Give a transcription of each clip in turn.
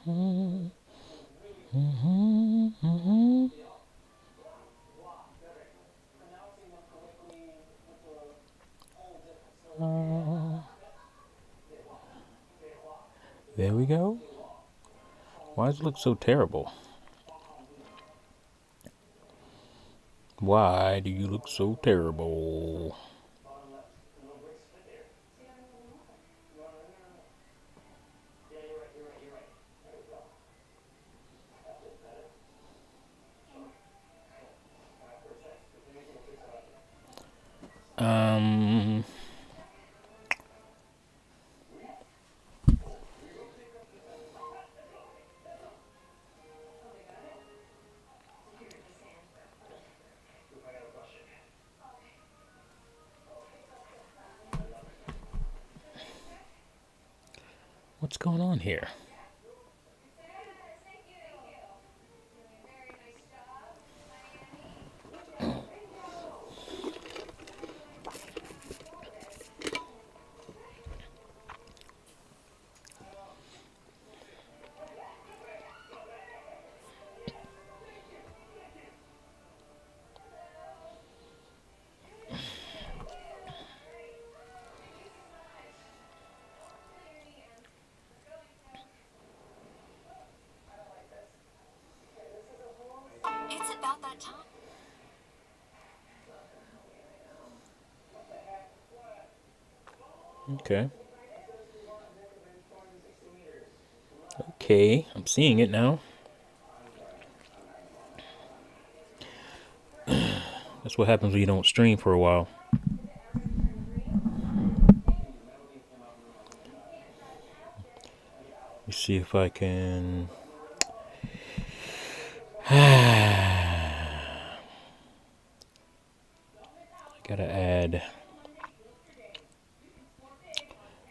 There we go. Why does it look so terrible? Why do you look so terrible? Um, what's going on here? It's about that time. Okay. Okay, I'm seeing it now. That's what happens when you don't stream for a while. Let me see if I can. I gotta add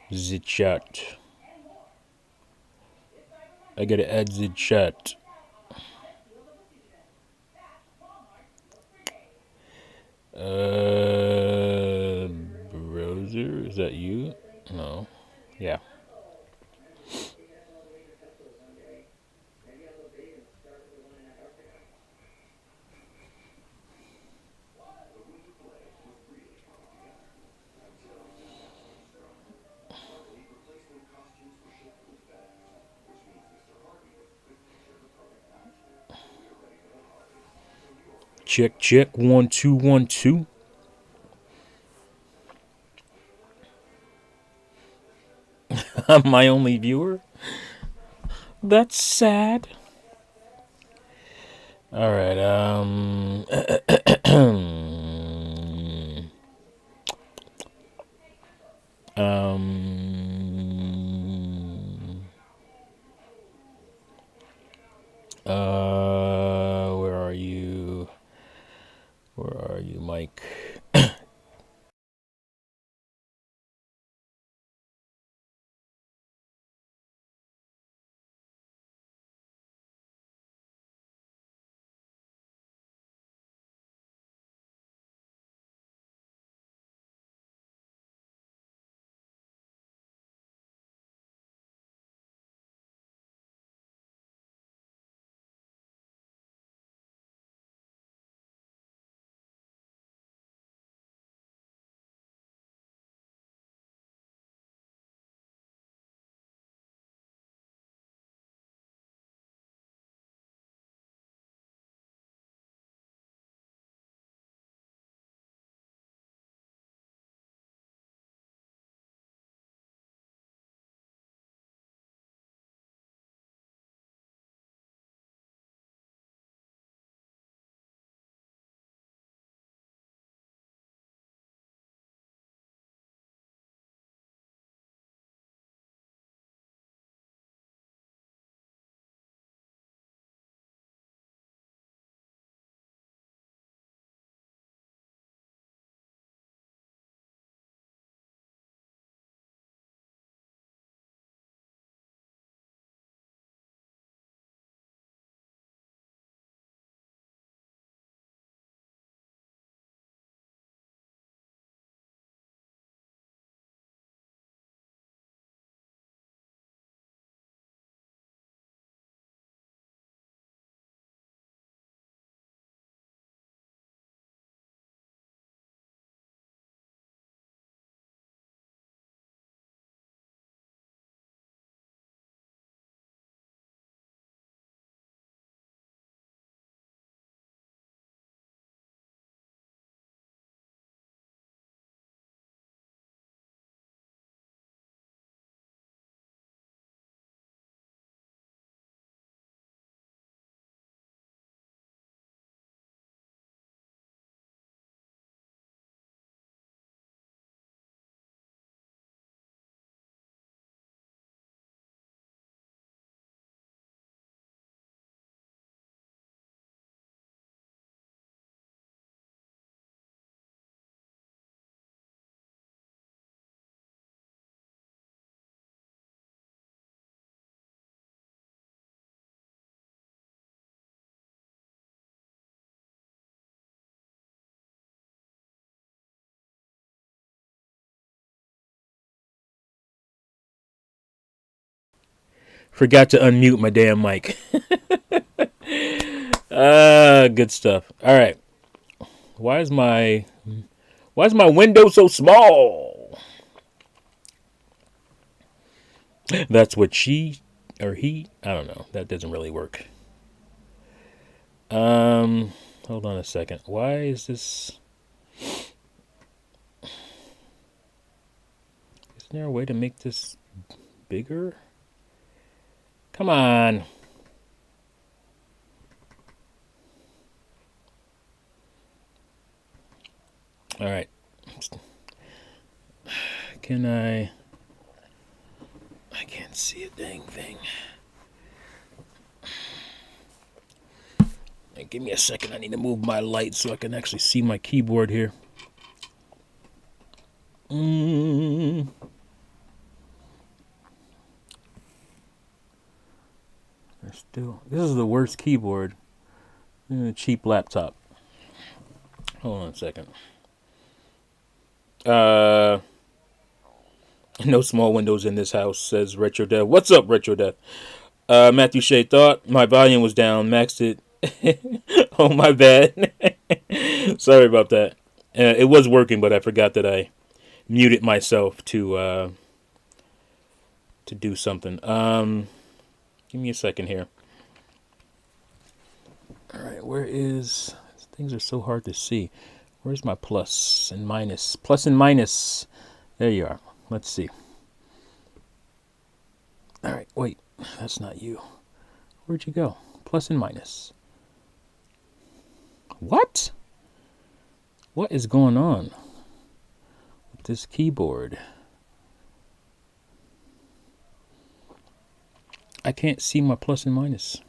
the chat. I gotta add the chat. Browser, is that you? No. Yeah. Check, check. 1 2 1 2. I'm my only viewer. That's sad. All right. um. Where are you? Where are you, Mike? Forgot to unmute my damn mic. Good stuff. All right. Why is my window so small? That's what she or he. I don't know. That doesn't really work. Hold on a second. Why is this? Isn't there a way to make this bigger? Come on. All right. Can I can't see a dang thing. Hey, give me a second. I need to move my light so I can actually see my keyboard here. This is the worst keyboard in a cheap laptop. Hold on a second. No small windows in this house, says Retro Death. What's up, Retro Death? Matthew Shea thought my volume was down, maxed it. Oh, my bad. Sorry about that. It was working, but I forgot that I muted myself to do something. Give me a second here. All right, where is... Things are so hard to see. Where's my plus and minus? Plus and minus. There you are. Let's see. All right, wait. That's not you. Where'd you go? Plus and minus. What? What is going on with this keyboard? I can't see my plus and minus.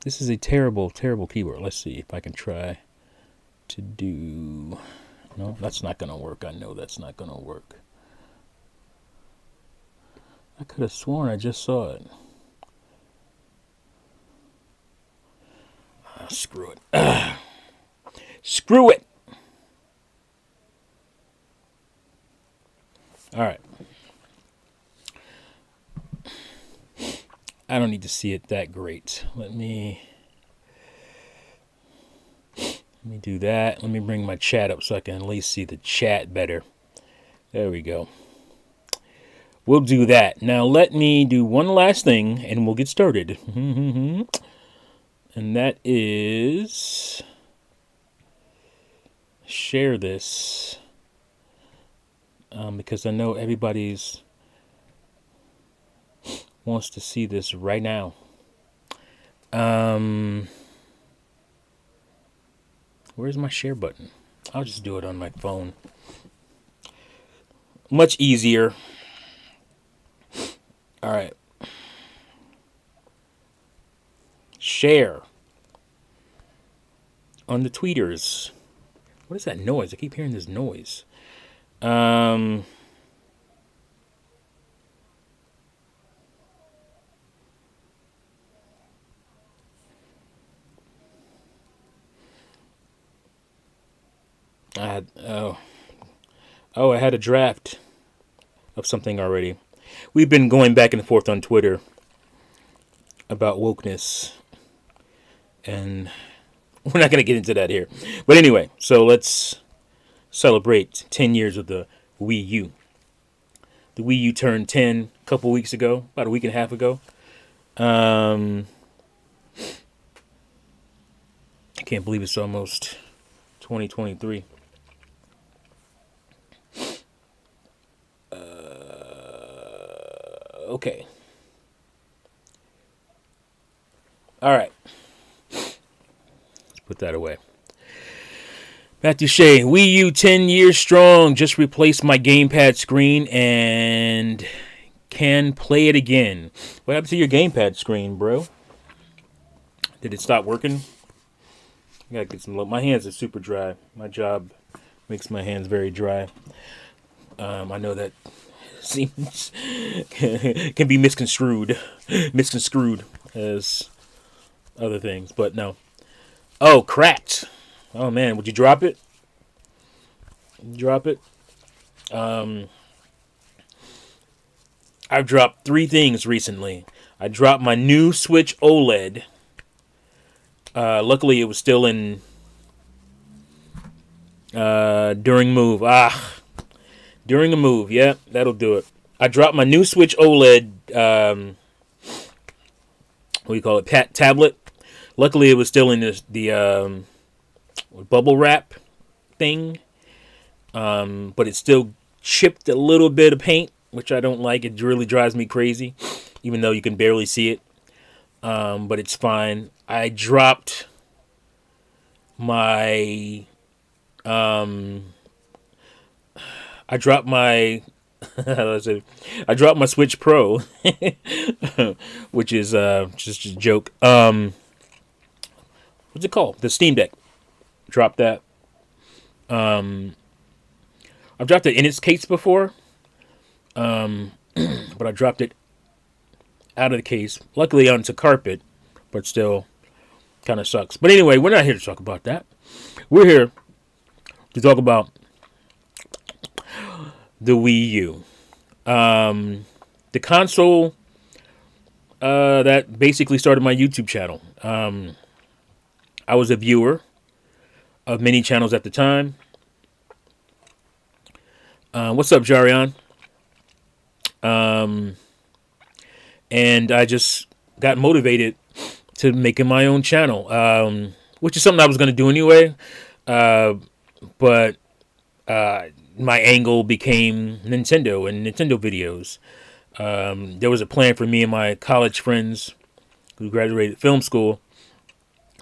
This is a terrible, terrible keyboard. Let's see if I can try to do... No, that's not going to work. I know that's not going to work. I could have sworn I just saw it. Screw it. Screw it! All right. I don't need to see it that great. Let me do that. Let me bring my chat up so I can at least see the chat better. There we go. We'll do that. Now let me do one last thing and we'll get started. And that is share this. Because I know everybody's wants to see this right now. Where's my share button? I'll just do it on my phone. Much easier. All right. Share on the tweeters. What is that noise? I keep hearing this noise. I had a draft of something already. We've been going back and forth on Twitter about wokeness, and we're not going to get into that here. But anyway, so let's celebrate 10 years of the Wii U. The Wii U turned 10 a couple weeks ago, about a week and a half ago. I can't believe it's almost 2023. Okay. All right. Let's put that away. Matthew Shea, Wii U 10 years strong. Just replaced my gamepad screen and can play it again. What happened to your gamepad screen, bro? Did it stop working? I gotta get some love. My hands are super dry. My job makes my hands very dry. I know that seems can be misconstrued as other things, but no. Oh, cracked. Oh man, would you drop it? Drop it. I've dropped 3 things recently. I dropped my new Switch OLED. Luckily, it was still in during move. During a move. Yeah, that'll do it. I dropped my new Switch OLED. What do you call it? Tablet. Luckily, it was still in the bubble wrap thing, but it still chipped a little bit of paint, which I don't like. It really drives me crazy, even though you can barely see it. But it's fine. I dropped my I dropped my I dropped my Switch Pro, which is just a joke. What's it called? The Steam Deck. Dropped that. I've dropped it in its case before, but I dropped it out of the case. Luckily onto carpet, but still kind of sucks. But anyway, we're not here to talk about that. We're here to talk about the Wii U. The console that basically started my YouTube channel. I was a viewer of many channels at the time. What's up, Jarion? And I just got motivated to making my own channel, which is something I was going to do anyway. But my angle became Nintendo and Nintendo videos. There was a plan for me and my college friends who graduated film school.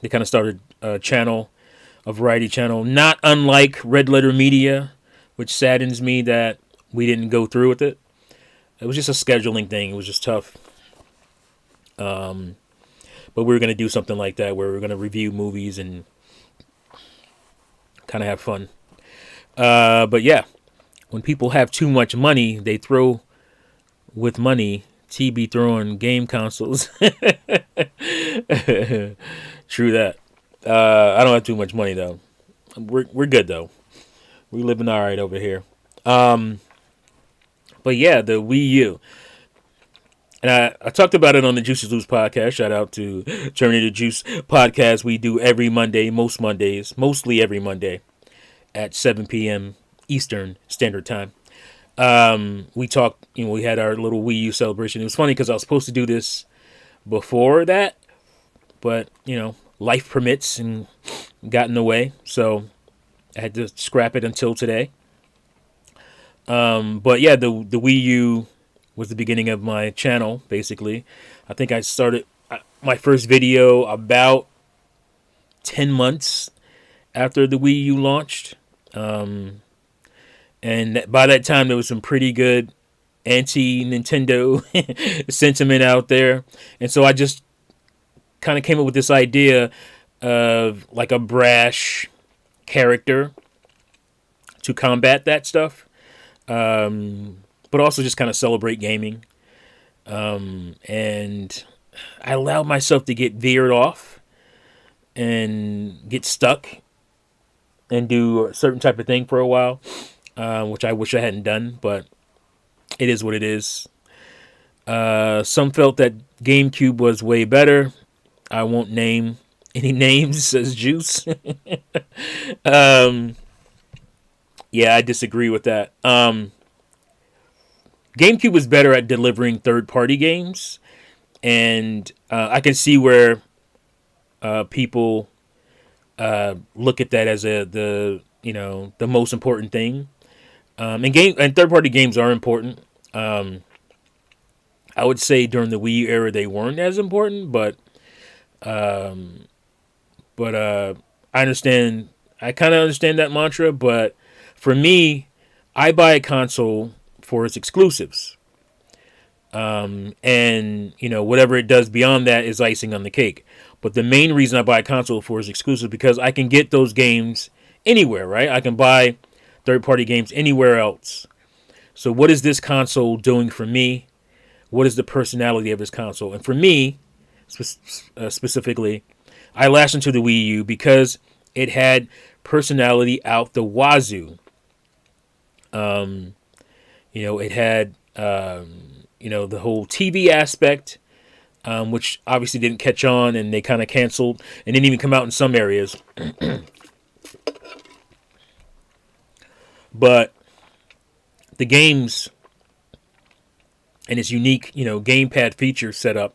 They kind of started a channel, a variety channel, not unlike Red Letter Media, which saddens me that we didn't go through with it. It was just a scheduling thing. It was just tough. But we were going to do something like that where we were going to review movies and kind of have fun. But yeah, when people have too much money, they throw with money. T be throwing game consoles. True that. I don't have too much money though. We're good though. We living all right over here. But yeah, the Wii U. And I talked about it on the Juices Loose podcast. Shout out to Terminator Juice podcast. We do every Monday, mostly every Monday at 7 p.m. Eastern Standard Time. We talked, we had our little Wii U celebration. It was funny because I was supposed to do this before that, but, life permits and got in the way. So I had to scrap it until today. But yeah, the Wii U was the beginning of my channel, basically. I think I started my first video about 10 months after the Wii U launched. And by that time, there was some pretty good anti-Nintendo sentiment out there. And so I just kind of came up with this idea of like a brash character to combat that stuff. But also just kind of celebrate gaming. And I allowed myself to get veered off and get stuck and do a certain type of thing for a while, which I wish I hadn't done, but it is what it is. Some felt that GameCube was way better. I won't name any names, says Juice. Yeah, I disagree with that. GameCube was better at delivering third-party games, and I can see where people look at that as the most important thing. And third-party games are important. I would say during the Wii U era they weren't as important, but I understand. I kind of understand that mantra, but for me, I buy a console for its exclusives. And, whatever it does beyond that is icing on the cake. But the main reason I buy a console for is exclusive because I can get those games anywhere, right? I can buy third-party games anywhere else. So what is this console doing for me? What is the personality of this console? And for me, specifically, I latched into the Wii U because it had personality out the wazoo. It had, the whole TV aspect, which obviously didn't catch on, and they kind of canceled and didn't even come out in some areas. But the games and its unique, gamepad feature setup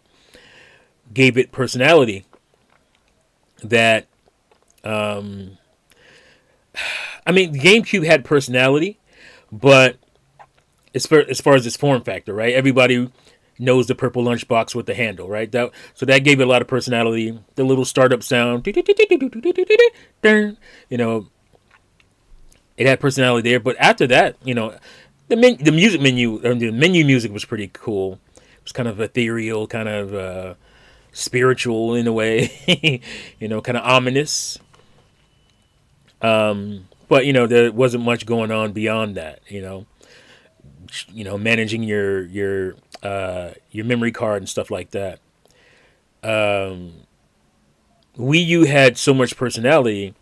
gave it personality that, the GameCube had personality, but as far as its form factor, right? Everybody knows the purple lunchbox with the handle, right? So that gave it a lot of personality. The little startup sound, it had personality there. But after that, the music menu, or the menu music was pretty cool. It was kind of ethereal, kind of spiritual in a way, kind of ominous. But there wasn't much going on beyond that. Managing your memory card and stuff like that. Wii U had so much personality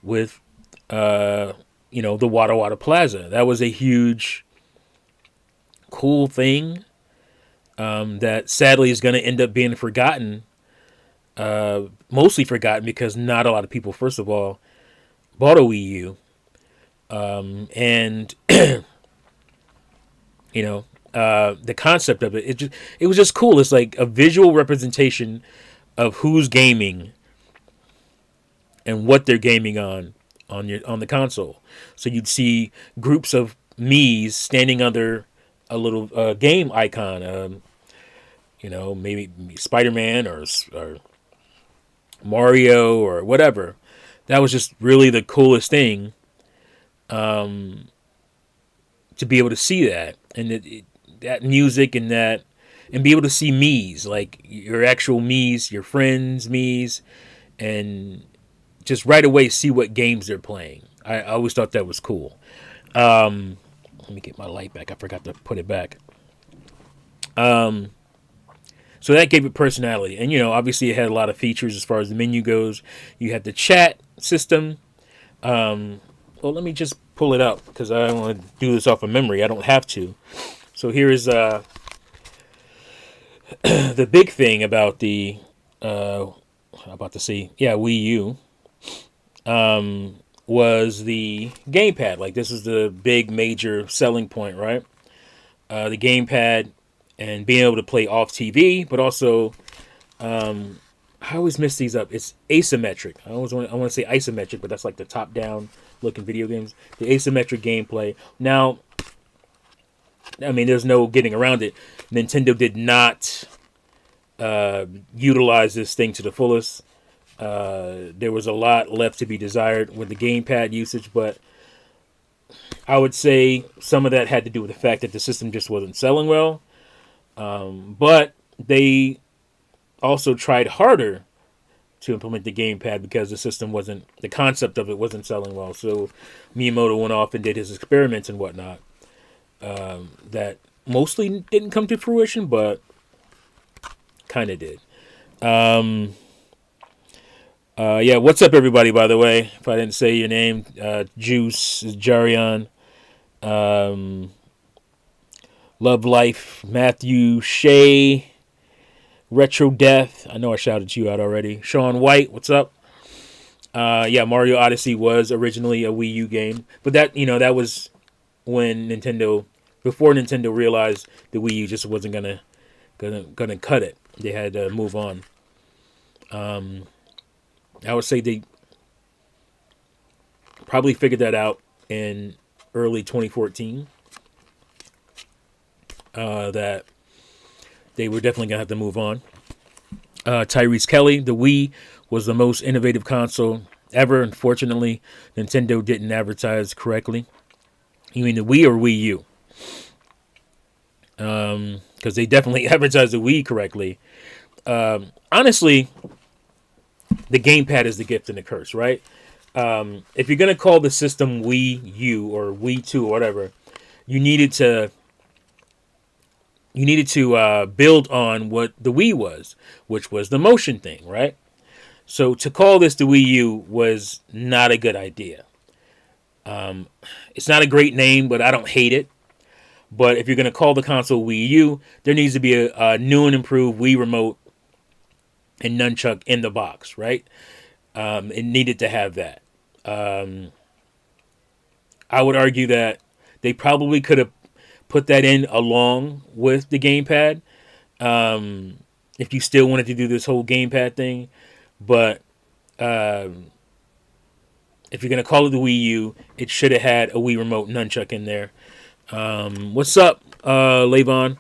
with the Wada Wada Plaza. That was a huge, cool thing that sadly is going to end up being forgotten. Mostly forgotten because not a lot of people, first of all, bought a Wii U. And the concept of it was just cool. It's like a visual representation of who's gaming and what they're gaming on the console. So you'd see groups of Mii's standing under a little game icon. Maybe Spider-Man or Mario or whatever. That was just really the coolest thing. To be able to see that and that music and be able to see Mii's, like your actual Mii's, your friends' Mii's, and just right away see what games they're playing. I always thought that was cool. Let me get my light back. I forgot to put it back. So that gave it personality. And, obviously it had a lot of features as far as the menu goes. You had the chat system. Well, let me just pull it up because I don't want to do this off of memory. I don't have to. So here is the big thing about the Wii U was the gamepad. Like, this is the big major selling point, right? The gamepad and being able to play off TV, but also I always mess these up. It's asymmetric. I want to say isometric, but that's like the top down looking video games. The asymmetric gameplay. Now, there's no getting around it. Nintendo did not utilize this thing to the fullest. There was a lot left to be desired with the gamepad usage, but I would say some of that had to do with the fact that the system just wasn't selling well. But they also tried harder to implement the gamepad because the concept of it wasn't selling well. So Miyamoto went off and did his experiments and whatnot. That mostly didn't come to fruition, but kind of did. What's up, everybody, by the way? If I didn't say your name, Juice, Jarion, Love Life, Matthew, Shay, Retro Death. I know I shouted you out already. Sean White, what's up? Mario Odyssey was originally a Wii U game, but that was when before Nintendo realized the Wii U just wasn't gonna cut it. They had to move on. I would say they probably figured that out in early 2014. That they were definitely going to have to move on. Tyrese Kelly, the Wii was the most innovative console ever. Unfortunately, Nintendo didn't advertise correctly. You mean the Wii or Wii U? Because they definitely advertised the Wii correctly. Honestly, the gamepad is the gift and the curse, right? If you're going to call the system Wii U or Wii 2 or whatever, you needed to build on what the Wii was, which was the motion thing, right? So to call this the Wii U was not a good idea. It's not a great name, but I don't hate it. But if you're going to call the console Wii U, there needs to be a new and improved Wii remote and nunchuck in the box, right? It needed to have that. I would argue that they probably could have put that in along with the gamepad, if you still wanted to do this whole gamepad thing. But if you're going to call it the Wii U, it should have had a Wii remote nunchuck in there. What's up, Levon?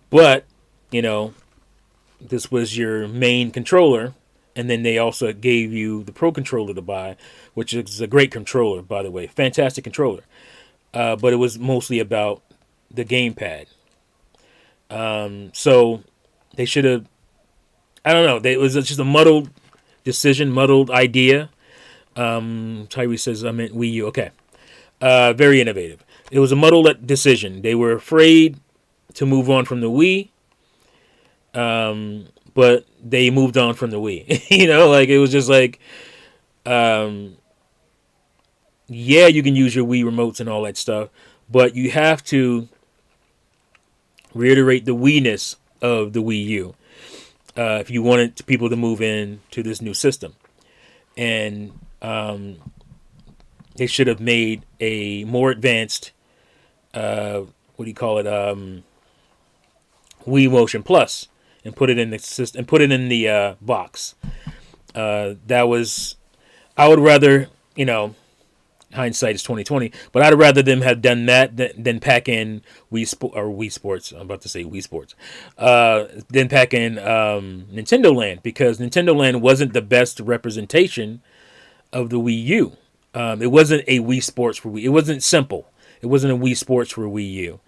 But, you know, this was your main controller, and then they also gave you the Pro controller to buy, which is a great controller, by the way. Fantastic controller. But it was mostly about the gamepad. So they should have, I don't know, it was just a muddled decision, muddled idea. Tyree says, I meant Wii U. Okay. Very innovative. It was a muddled decision. They were afraid to move on from the Wii, but they moved on from the Wii. You know, like it was just like, yeah, you can use your Wii remotes and all that stuff, but you have to reiterate the Wii-ness of the Wii U if you wanted people to move in to this new system. And they should have made a more advanced, what do you call it, Wii Motion Plus, and put it in the system and put it in the box. That was, I would rather, you know, hindsight is 2020, but I'd rather them have done that than pack in Wii Sports. I'm about to say Wii Sports. Then pack in Nintendo Land, because Nintendo Land wasn't the best representation of the Wii U. It wasn't a Wii Sports for Wii. It wasn't simple. It wasn't a Wii Sports for Wii U.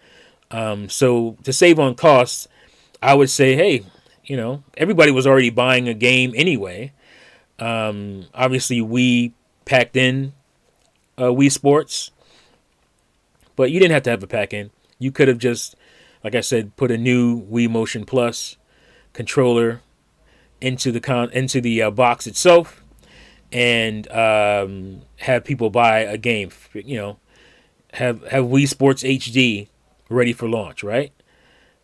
So to save on costs, I would say, hey, you know, everybody was already buying a game anyway. Obviously, Wii packed in Wii Sports, but you didn't have to have a pack in. You could have just, like I said, put a new Wii Motion Plus controller into the box itself, and have people buy a game. You know, have Wii Sports HD ready for launch, right?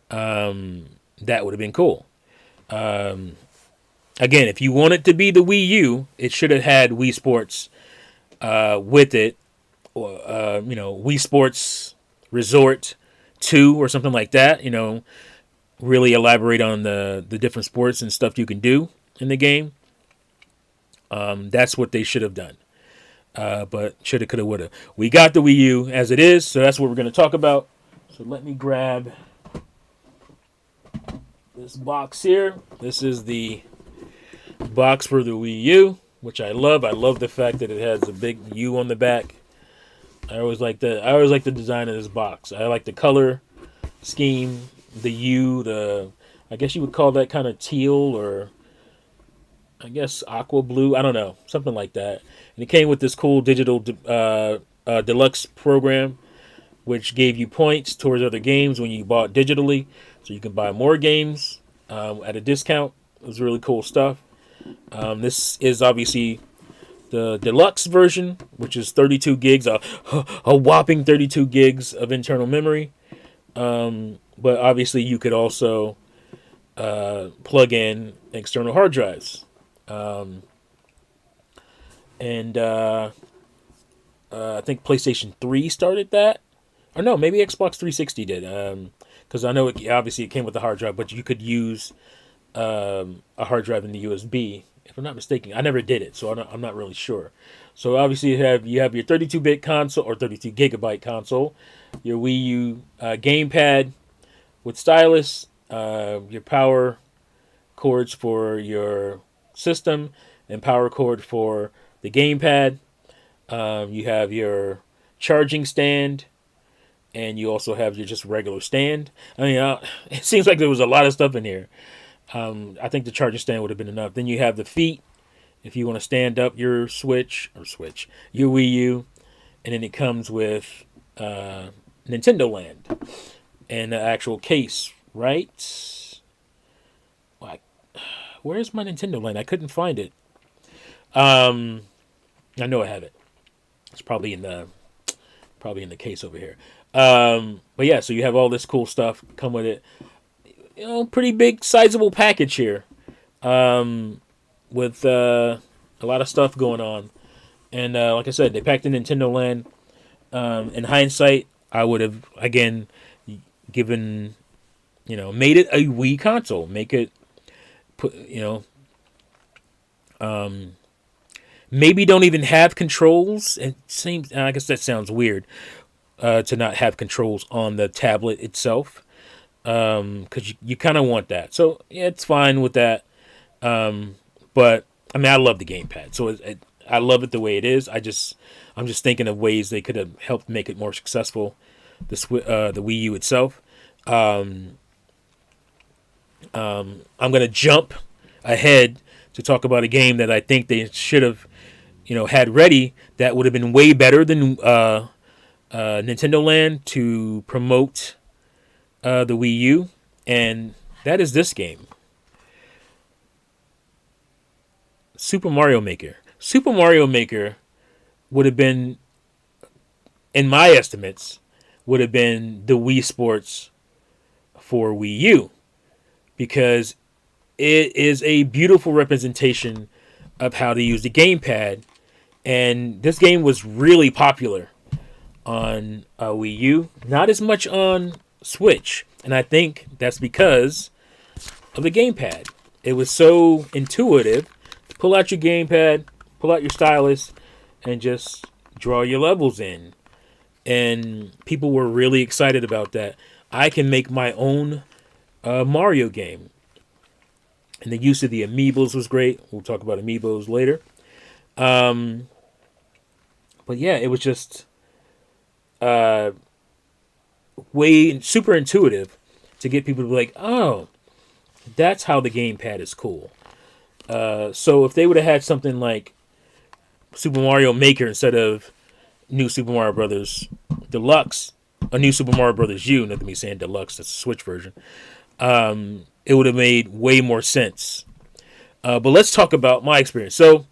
That would have been cool. Again, if you want it to be the Wii U, it should have had Wii Sports with it, or you know, Wii Sports Resort 2 or something like that. You know, really elaborate on the different sports and stuff you can do in the game. That's what they should have done. But shoulda, coulda, woulda. We got the Wii U as it is, so that's what we're going to talk about. So let me grab this box here. This is the box for the Wii U, which I love. I love the fact that it has a big U on the back. I always like the design of this box. I like the color scheme, the U, I guess you would call that kind of teal, or I guess aqua blue. I don't know, something like that. And it came with this cool digital deluxe program, which gave you points towards other games when you bought digitally, so you can buy more games at a discount. It was really cool stuff. This is obviously the deluxe version, which is 32 gigs, a whopping 32 gigs of internal memory. But obviously you could also plug in external hard drives. And I think PlayStation 3 started that. Or no, maybe Xbox 360 did. Because I know obviously it came with the hard drive, but you could use a hard drive in the USB. If I'm not mistaken, I never did it, so I'm not really sure. So obviously you have your 32-bit console, or 32 gigabyte console, your Wii U gamepad with stylus, your power cords for your system, and power cord for the gamepad. You have your charging stand, and you also have your just regular stand. I mean, it seems like there was a lot of stuff in here. I think the charging stand would have been enough. Then you have the feet, if you want to stand up your your Wii U, and then it comes with Nintendo Land and the actual case, right? Like, where's my Nintendo Land? I couldn't find it. I know I have it. It's probably in the Probably in the case over here. But yeah, so you have all this cool stuff come with it. Pretty big, sizable package here, with a lot of stuff going on. And like I said, they packed in Nintendo Land. In hindsight, I would have again given, made it a Wii console. Make it put, maybe don't even have controls. It seems, I guess that sounds weird, to not have controls on the tablet itself, because you kind of want that. So yeah, it's fine with that. But I mean, I love the gamepad, so I love it the way it is. I'm just thinking of ways they could have helped make it more successful. The Wii U itself. I'm gonna jump ahead to talk about a game that I think they should have, had ready. That would have been way better than Nintendo Land to promote the Wii U, and that is this game, Super Mario Maker. Super Mario Maker would have been, in my estimates, would have been the Wii Sports for Wii U, because it is a beautiful representation of how to use the gamepad, and this game was really popular on Wii U, not as much on Switch, and I think that's because of the gamepad. It was so intuitive. Pull out your gamepad, pull out your stylus, and just draw your levels in. And people were really excited about that. I can make my own Mario game. And the use of the Amiibos was great. We'll talk about Amiibos later. But yeah, it was just way super intuitive to get people to be like, oh, that's how the gamepad is cool. So if they would have had something like Super Mario Maker instead of New Super Mario Brothers Deluxe, a New Super Mario Brothers U, not me saying Deluxe, that's a Switch version, it would have made way more sense. But let's talk about my experience. So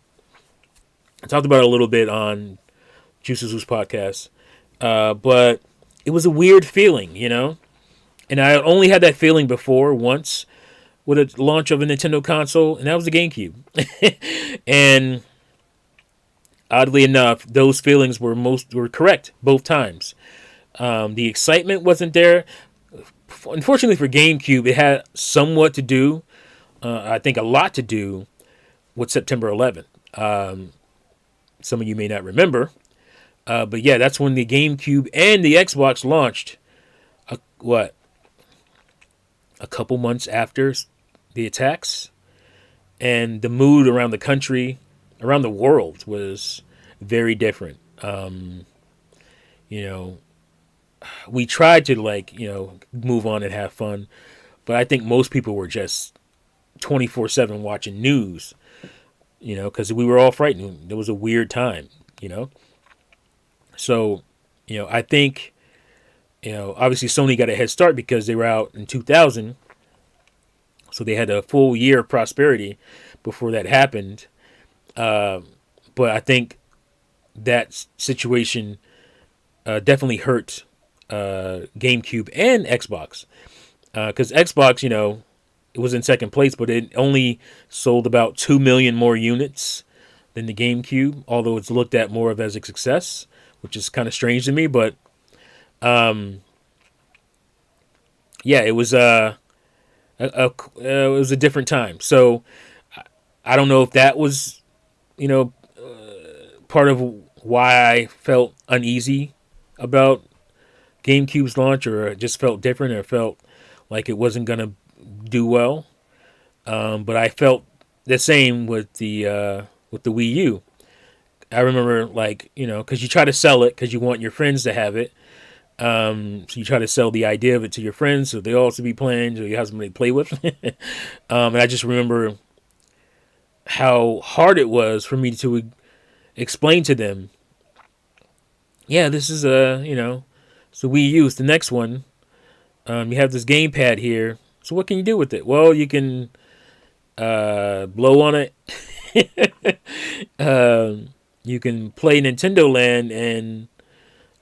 I talked about it a little bit on Juice's podcast, but it was a weird feeling, and I only had that feeling before once with a launch of a Nintendo console, and that was the GameCube. And oddly enough, those feelings were correct both times. The excitement wasn't there. Unfortunately for GameCube, it had somewhat to do, I think a lot to do, with September 11th. Some of you may not remember, but yeah, that's when the GameCube and the Xbox launched. A couple months after the attacks, and the mood around the country, around the world, was very different. We tried to move on and have fun, but I think most people were just 24/7 watching news, because we were all frightened. It was a weird time, So, I think, obviously Sony got a head start because they were out in 2000. So they had a full year of prosperity before that happened. But I think that situation definitely hurt GameCube and Xbox. Because Xbox, it was in second place, but it only sold about 2 million more units than the GameCube, although it's looked at more of as a success, which is kind of strange to me. But yeah, it was it was a different time. So I don't know if that was, part of why I felt uneasy about GameCube's launch, or it just felt different, or felt like it wasn't gonna do well. But I felt the same with the Wii U. I remember, because you try to sell it because you want your friends to have it. So you try to sell the idea of it to your friends, so they also be playing, so you have somebody to play with. And I just remember how hard it was for me to explain to them, yeah, this is it's the Wii U, it's the next one. You have this gamepad here, so what can you do with it? Well, you can blow on it. You can play Nintendo Land and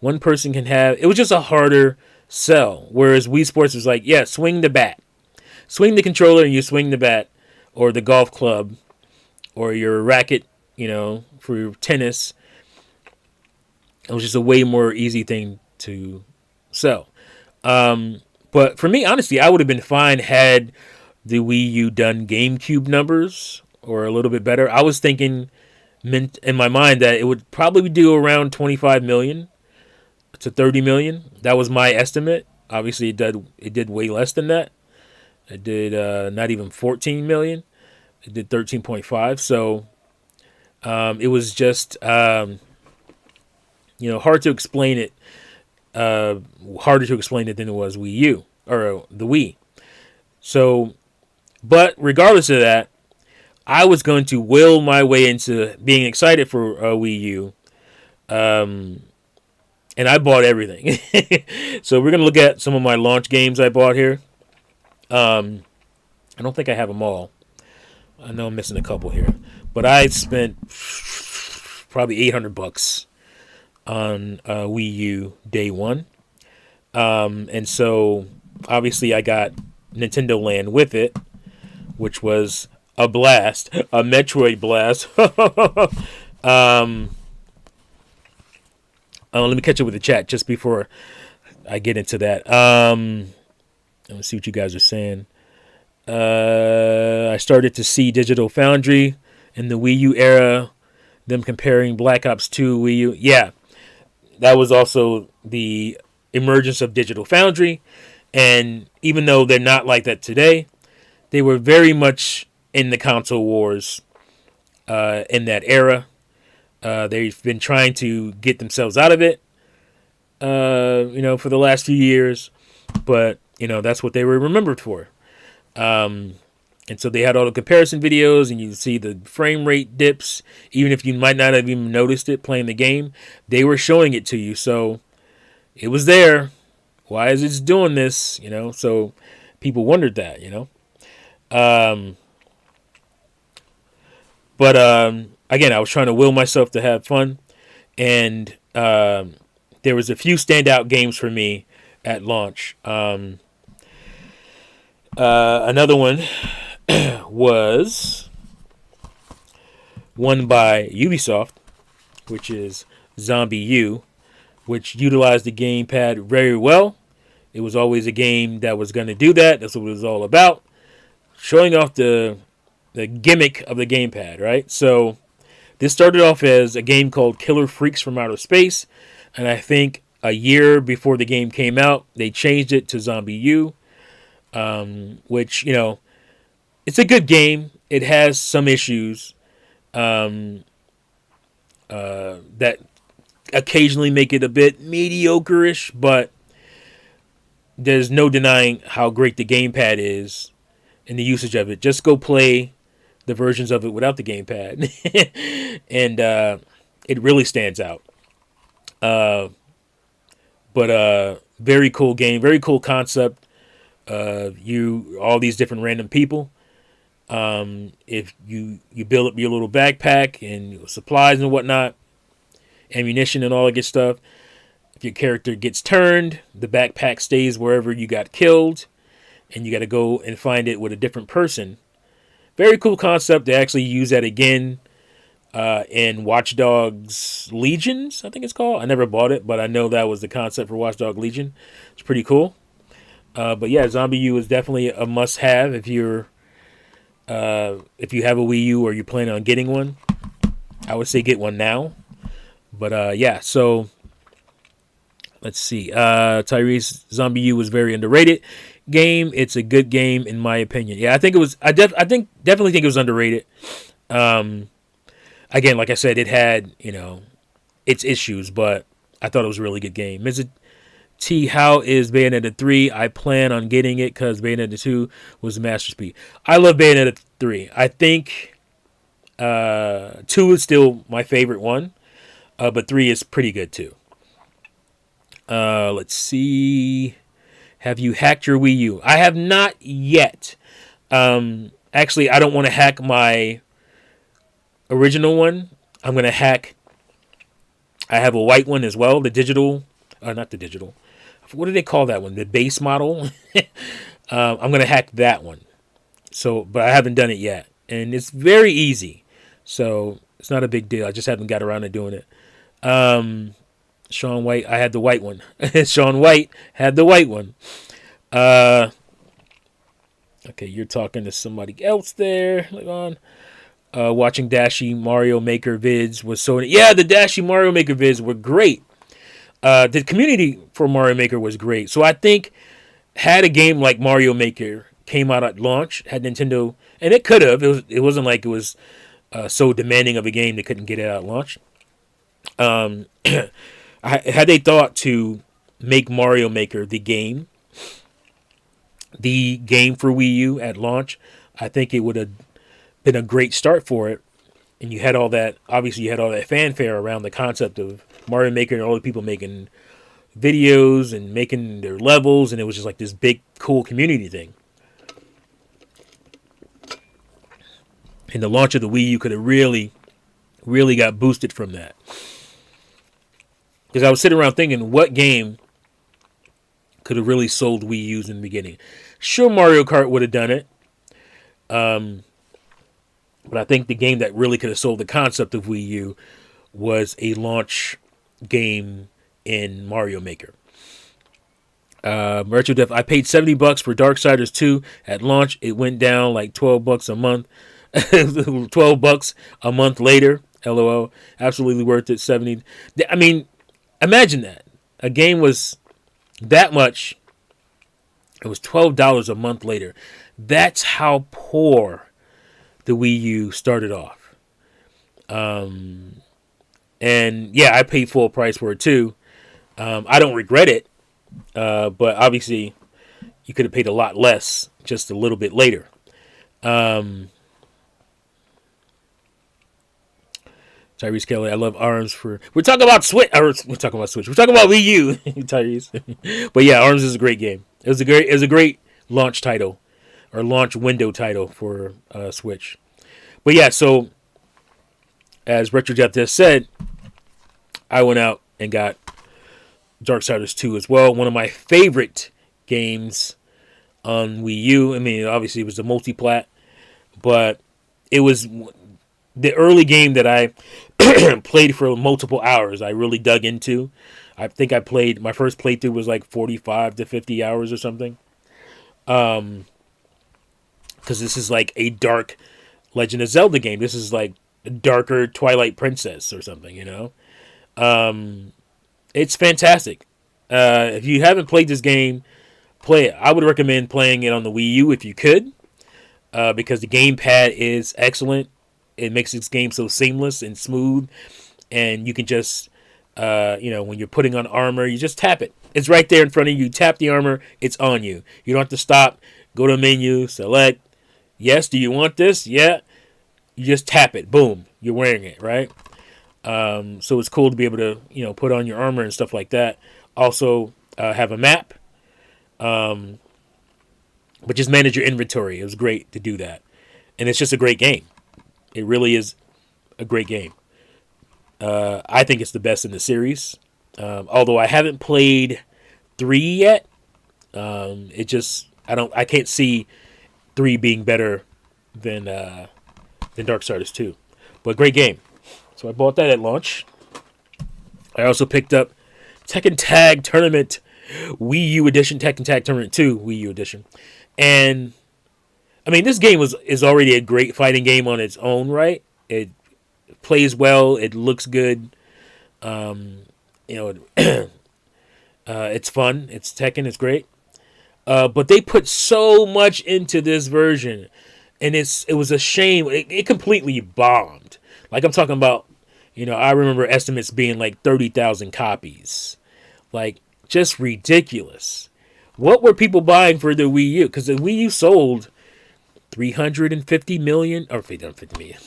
One person can have. It was just a harder sell. Whereas Wii Sports was like, yeah, swing the bat, swing the controller, and you swing the bat, or the golf club, or your racket. For your tennis. It was just a way more easy thing to sell. But for me, honestly, I would have been fine had the Wii U done GameCube numbers or a little bit better. I was thinking in my mind that it would probably do around 25 million to 30 million. That was my estimate. Obviously, it did way less than that. It did not even 14 million. It did 13.5. So it was just hard to explain it. Harder to explain it than it was Wii U or the Wii. So, but regardless of that, I was going to will my way into being excited for Wii U. And I bought everything. So we're going to look at some of my launch games I bought here. I don't think I have them all. I know I'm missing a couple here. But I spent probably $800 on Wii U day one. And so obviously I got Nintendo Land with it, which was a blast, a Metroid blast. Let me catch up with the chat just before I get into that. Let me see what you guys are saying. I started to see Digital Foundry in the Wii U era, them comparing Black Ops 2 Wii U. Yeah, that was also the emergence of Digital Foundry. And even though they're not like that today, they were very much in the console wars in that era. They've been trying to get themselves out of it, for the last few years. But, that's what they were remembered for. And so they had all the comparison videos, and you see the frame rate dips. Even if you might not have even noticed it playing the game, they were showing it to you. So it was there. Why is it doing this? So people wondered that, But again, I was trying to will myself to have fun. And there was a few standout games for me at launch. Another one was one by Ubisoft, which is Zombie U, which utilized the gamepad very well. It was always a game that was going to do that. That's what it was all about. Showing off the gimmick of the gamepad, right? So this started off as a game called Killer Freaks from Outer Space. And I think a year before the game came out, they changed it to Zombie U. Which, it's a good game. It has some issues that occasionally make it a bit mediocre-ish, but there's no denying how great the gamepad is and the usage of it. Just go play the versions of it without the gamepad, and it really stands out. But very cool game, very cool concept. All these different random people. If you build up your little backpack and supplies and whatnot, ammunition and all that good stuff. If your character gets turned, the backpack stays wherever you got killed, and you got to go and find it with a different person. Very cool concept. They actually use that again in Watch Dogs Legions, I think it's called. I never bought it, but I know that was the concept for Watch Dogs Legion. It's pretty cool. But yeah, Zombie U is definitely a must-have if you have a Wii U or you're planning on getting one. I would say get one now. But yeah, so let's see. Tyrese, Zombie U was very underrated game. It's a good game in my opinion. Yeah, I think it was. Definitely think it was underrated. Again, like I said, it had its issues, but I thought it was a really good game. Mizzah Tee, how is Bayonetta 3? I plan on getting it because Bayonetta 2 was a masterpiece. I love Bayonetta 3. I think 2 is still my favorite one, but 3 is pretty good too. Let's see. Have you hacked your Wii U? I have not yet. Actually, I don't want to hack my original one. I'm going to hack. I have a white one as well, the digital not the digital. What do they call that one? The base model. I'm gonna hack that one. So, but I haven't done it yet, and it's very easy. So it's not a big deal. I just haven't got around to doing it. Sean White, I had the white one. Sean White had the white one. Okay, you're talking to somebody else there. Look on. Watching Dashy Mario Maker vids was so... Yeah, the Dashy Mario Maker vids were great. The community for Mario Maker was great. So I think had a game like Mario Maker came out at launch, had Nintendo... And it could have. It wasn't like it was so demanding of a game they couldn't get it out at launch. Had they thought to make Mario Maker the game for Wii U at launch, I think it would have been a great start for it. And you had all that, obviously you had all that fanfare around the concept of Mario Maker and all the people making videos and making their levels, and it was just like this big cool community thing. And the launch of the Wii U could have really got boosted from that. Because I was sitting around thinking, what game could have really sold Wii U's in the beginning? Sure, Mario Kart would have done it. But I think the game that really could have sold the concept of Wii U was a launch game in Mario Maker. Retro Def, I paid $70 for Darksiders 2 at launch. It went down like $12 a month. $12 a month later. LOL. Absolutely worth it. 70. I mean, imagine that. A game was that much. It was $12 a month later. That's how poor the Wii U started off. And yeah, I paid full price for it too. I don't regret it. But obviously you could have paid a lot less just a little bit later. Tyrese Kelly, I love ARMS for... We're talking about Switch. We're talking about Switch. We're talking about Wii U, Tyrese. But yeah, ARMS is a great game. It was a great launch title, or launch window title for Switch. But yeah, so as Retro Jeff just said, I went out and got Darksiders 2 as well. One of my favorite games on Wii U. I mean, obviously it was the multi-plat, but it was the early game that I played for multiple hours. I really dug into. I think I played, my first playthrough was like 45 to 50 hours or something. Because this is like a dark Legend of Zelda game. This is like a darker Twilight Princess or something, you know? It's fantastic. If you haven't played this game, play it. I would recommend playing it on the Wii U if you could. Because the gamepad is excellent. It makes this game so seamless and smooth. And you can just, when you're putting on armor, you just tap it. It's right there in front of you. Tap the armor. It's on you. You don't have to stop. Go to the menu. Select. Yes, do you want this? Yeah. You just tap it. Boom. You're wearing it, right? So it's cool to be able to, put on your armor and stuff like that. Also, have a map. But just manage your inventory. It was great to do that. And it's just a great game. It really is a great game. I think it's the best in the series. Although I haven't played 3 yet. I can't see 3 being better than Darksiders 2. But great game. So I bought that at launch. I also picked up Tekken Tag Tournament Wii U Edition, Tekken Tag Tournament 2 Wii U Edition. And I mean, this game is already a great fighting game on its own, right? It plays well. It looks good. It's fun. It's Tekken. It's great. But they put so much into this version, and it was a shame. It completely bombed. Like I'm talking about, I remember estimates being like 30,000 copies. Like, just ridiculous. What were people buying for the Wii U? Because the Wii U sold 350 million, or 350 million.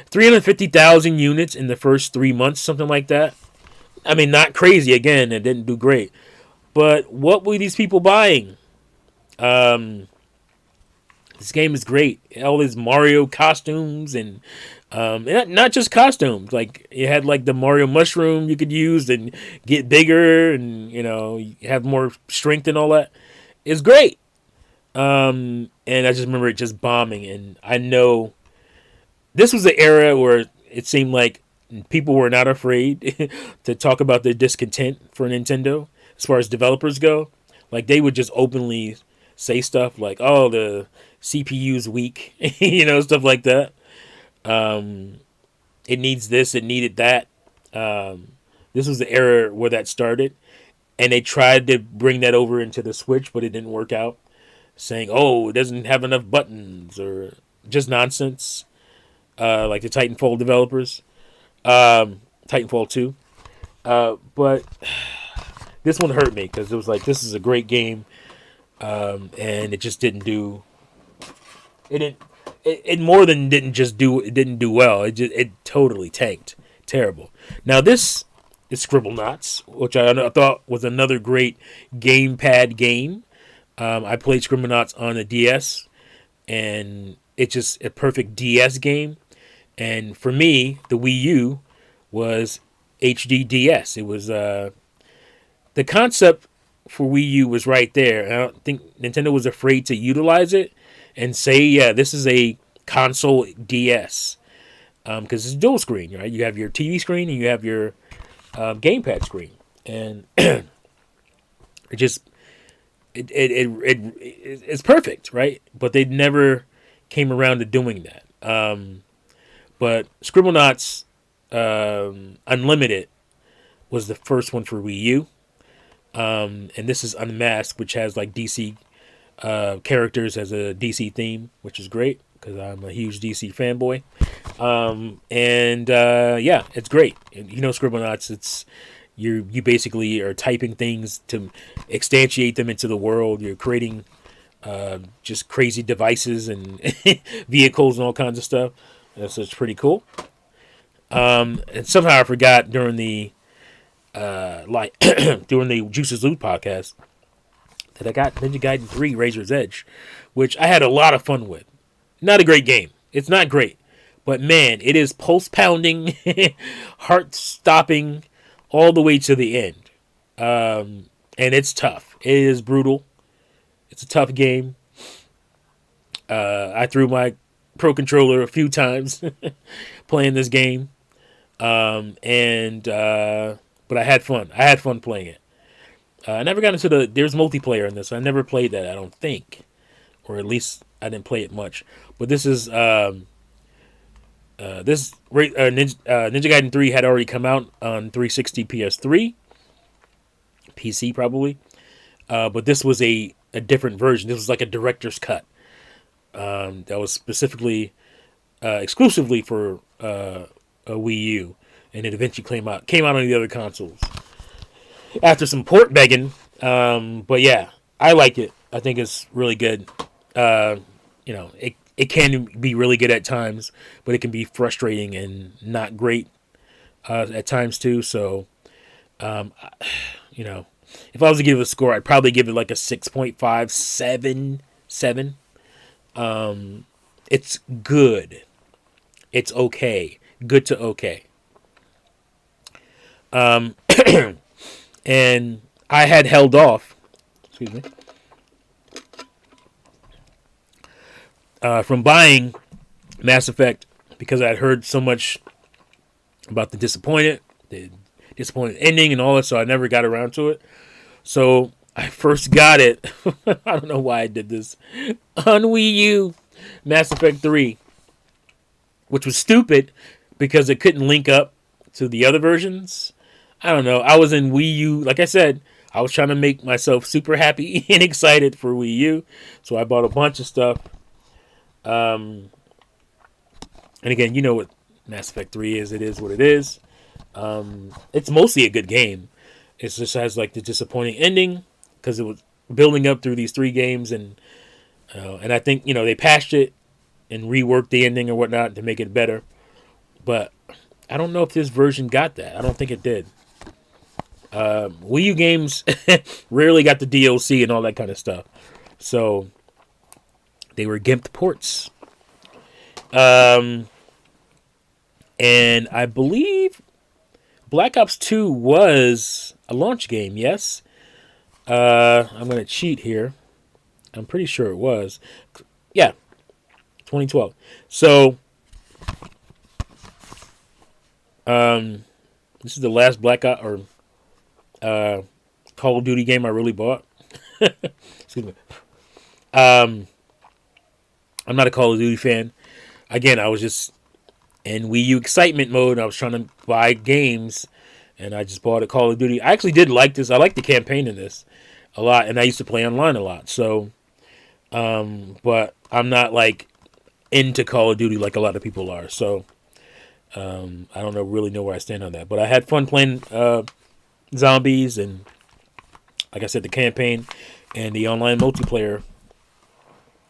350,000 units in the first 3 months, something like that. I mean, not crazy. Again, it didn't do great. But what were these people buying? This game is great. All these Mario costumes and And not just costumes. Like you had like the Mario mushroom you could use and get bigger, and you have more strength and all that. It's great. And I just remember it just bombing, and I know this was the era where it seemed like people were not afraid to talk about their discontent for Nintendo as far as developers go. Like they would just openly say stuff like, "Oh, the CPU's weak," stuff like that. Um, it needs this, it needed that. This was the era where that started, and they tried to bring that over into the Switch, but it didn't work out. Saying, "Oh, it doesn't have enough buttons," or just nonsense. Like the Titanfall developers, Titanfall 2. But this one hurt me because it was like this is a great game, and it just didn't do. It didn't. It more than didn't just do. It didn't do well. It totally tanked. Terrible. Now this is Scribblenauts, which I thought was another great gamepad game. I played Scribblenauts on the DS, and it's just a perfect DS game. And for me, the Wii U was HDDS. It was the concept for Wii U was right there. And I don't think Nintendo was afraid to utilize it and say, "Yeah, this is a console DS," because it's dual screen, right? You have your TV screen and you have your gamepad screen, and it just it's perfect, right? But they never came around to doing that. But Scribblenauts Unlimited was the first one for Wii U. And this is Unmasked, which has like DC characters as a DC theme, which is great because I'm a huge DC fanboy. Yeah, it's great. Scribblenauts, it's you basically are typing things to instantiate them into the world. You're creating just crazy devices and vehicles and all kinds of stuff. So it's pretty cool. And somehow I forgot during the during the Juices Loot podcast that I got Ninja Gaiden 3 Razor's Edge, which I had a lot of fun with. Not a great game. It's not great. But man, it is pulse pounding, heart stopping all the way to the end. And it's tough. It is brutal. It's a tough game. I threw my Pro Controller a few times playing this game. But I had fun. I had fun playing it. I never got into there's multiplayer in this. I never played that, I don't think. Or at least I didn't play it much. But this is, Ninja Gaiden 3 had already come out on 360 PS3. PC probably. But this was a different version. This was like a director's cut. That was specifically, exclusively for a Wii U. And it eventually came out on the other consoles. After some port begging, but yeah, I like it. I think it's really good. It can be really good at times, but it can be frustrating and not great at times too. So, if I was to give it a score, I'd probably give it like a 6.57. It's good. It's okay. Good to okay. And I had held off, from buying Mass Effect because I had heard so much about the disappointed ending and all that, so I never got around to it. So I first got it. I don't know why I did this on Wii U, Mass Effect 3, which was stupid because it couldn't link up to the other versions. I don't know. I was in Wii U. Like I said, I was trying to make myself super happy and excited for Wii U. So I bought a bunch of stuff. And again, you know what Mass Effect 3 is. It is what it is. It's mostly a good game. It just has like the disappointing ending because it was building up through these 3 games. And I think, they patched it and reworked the ending or whatnot to make it better. But I don't know if this version got that. I don't think it did. Wii U games rarely got the DLC and all that kind of stuff. So they were gimped ports. And I believe Black Ops 2 was a launch game, yes? I'm going to cheat here. I'm pretty sure it was. Yeah, 2012. So, this is the last Black Ops or Call of Duty game I really bought. Excuse me. I'm not a Call of Duty fan. Again, I was just in Wii U excitement mode. I was trying to buy games, and I just bought a Call of Duty. I actually did like this. I like the campaign in this a lot, and I used to play online a lot. So, but I'm not like into Call of Duty like a lot of people are. So, I don't really know where I stand on that. But I had fun playing zombies, and like I said, the campaign and the online multiplayer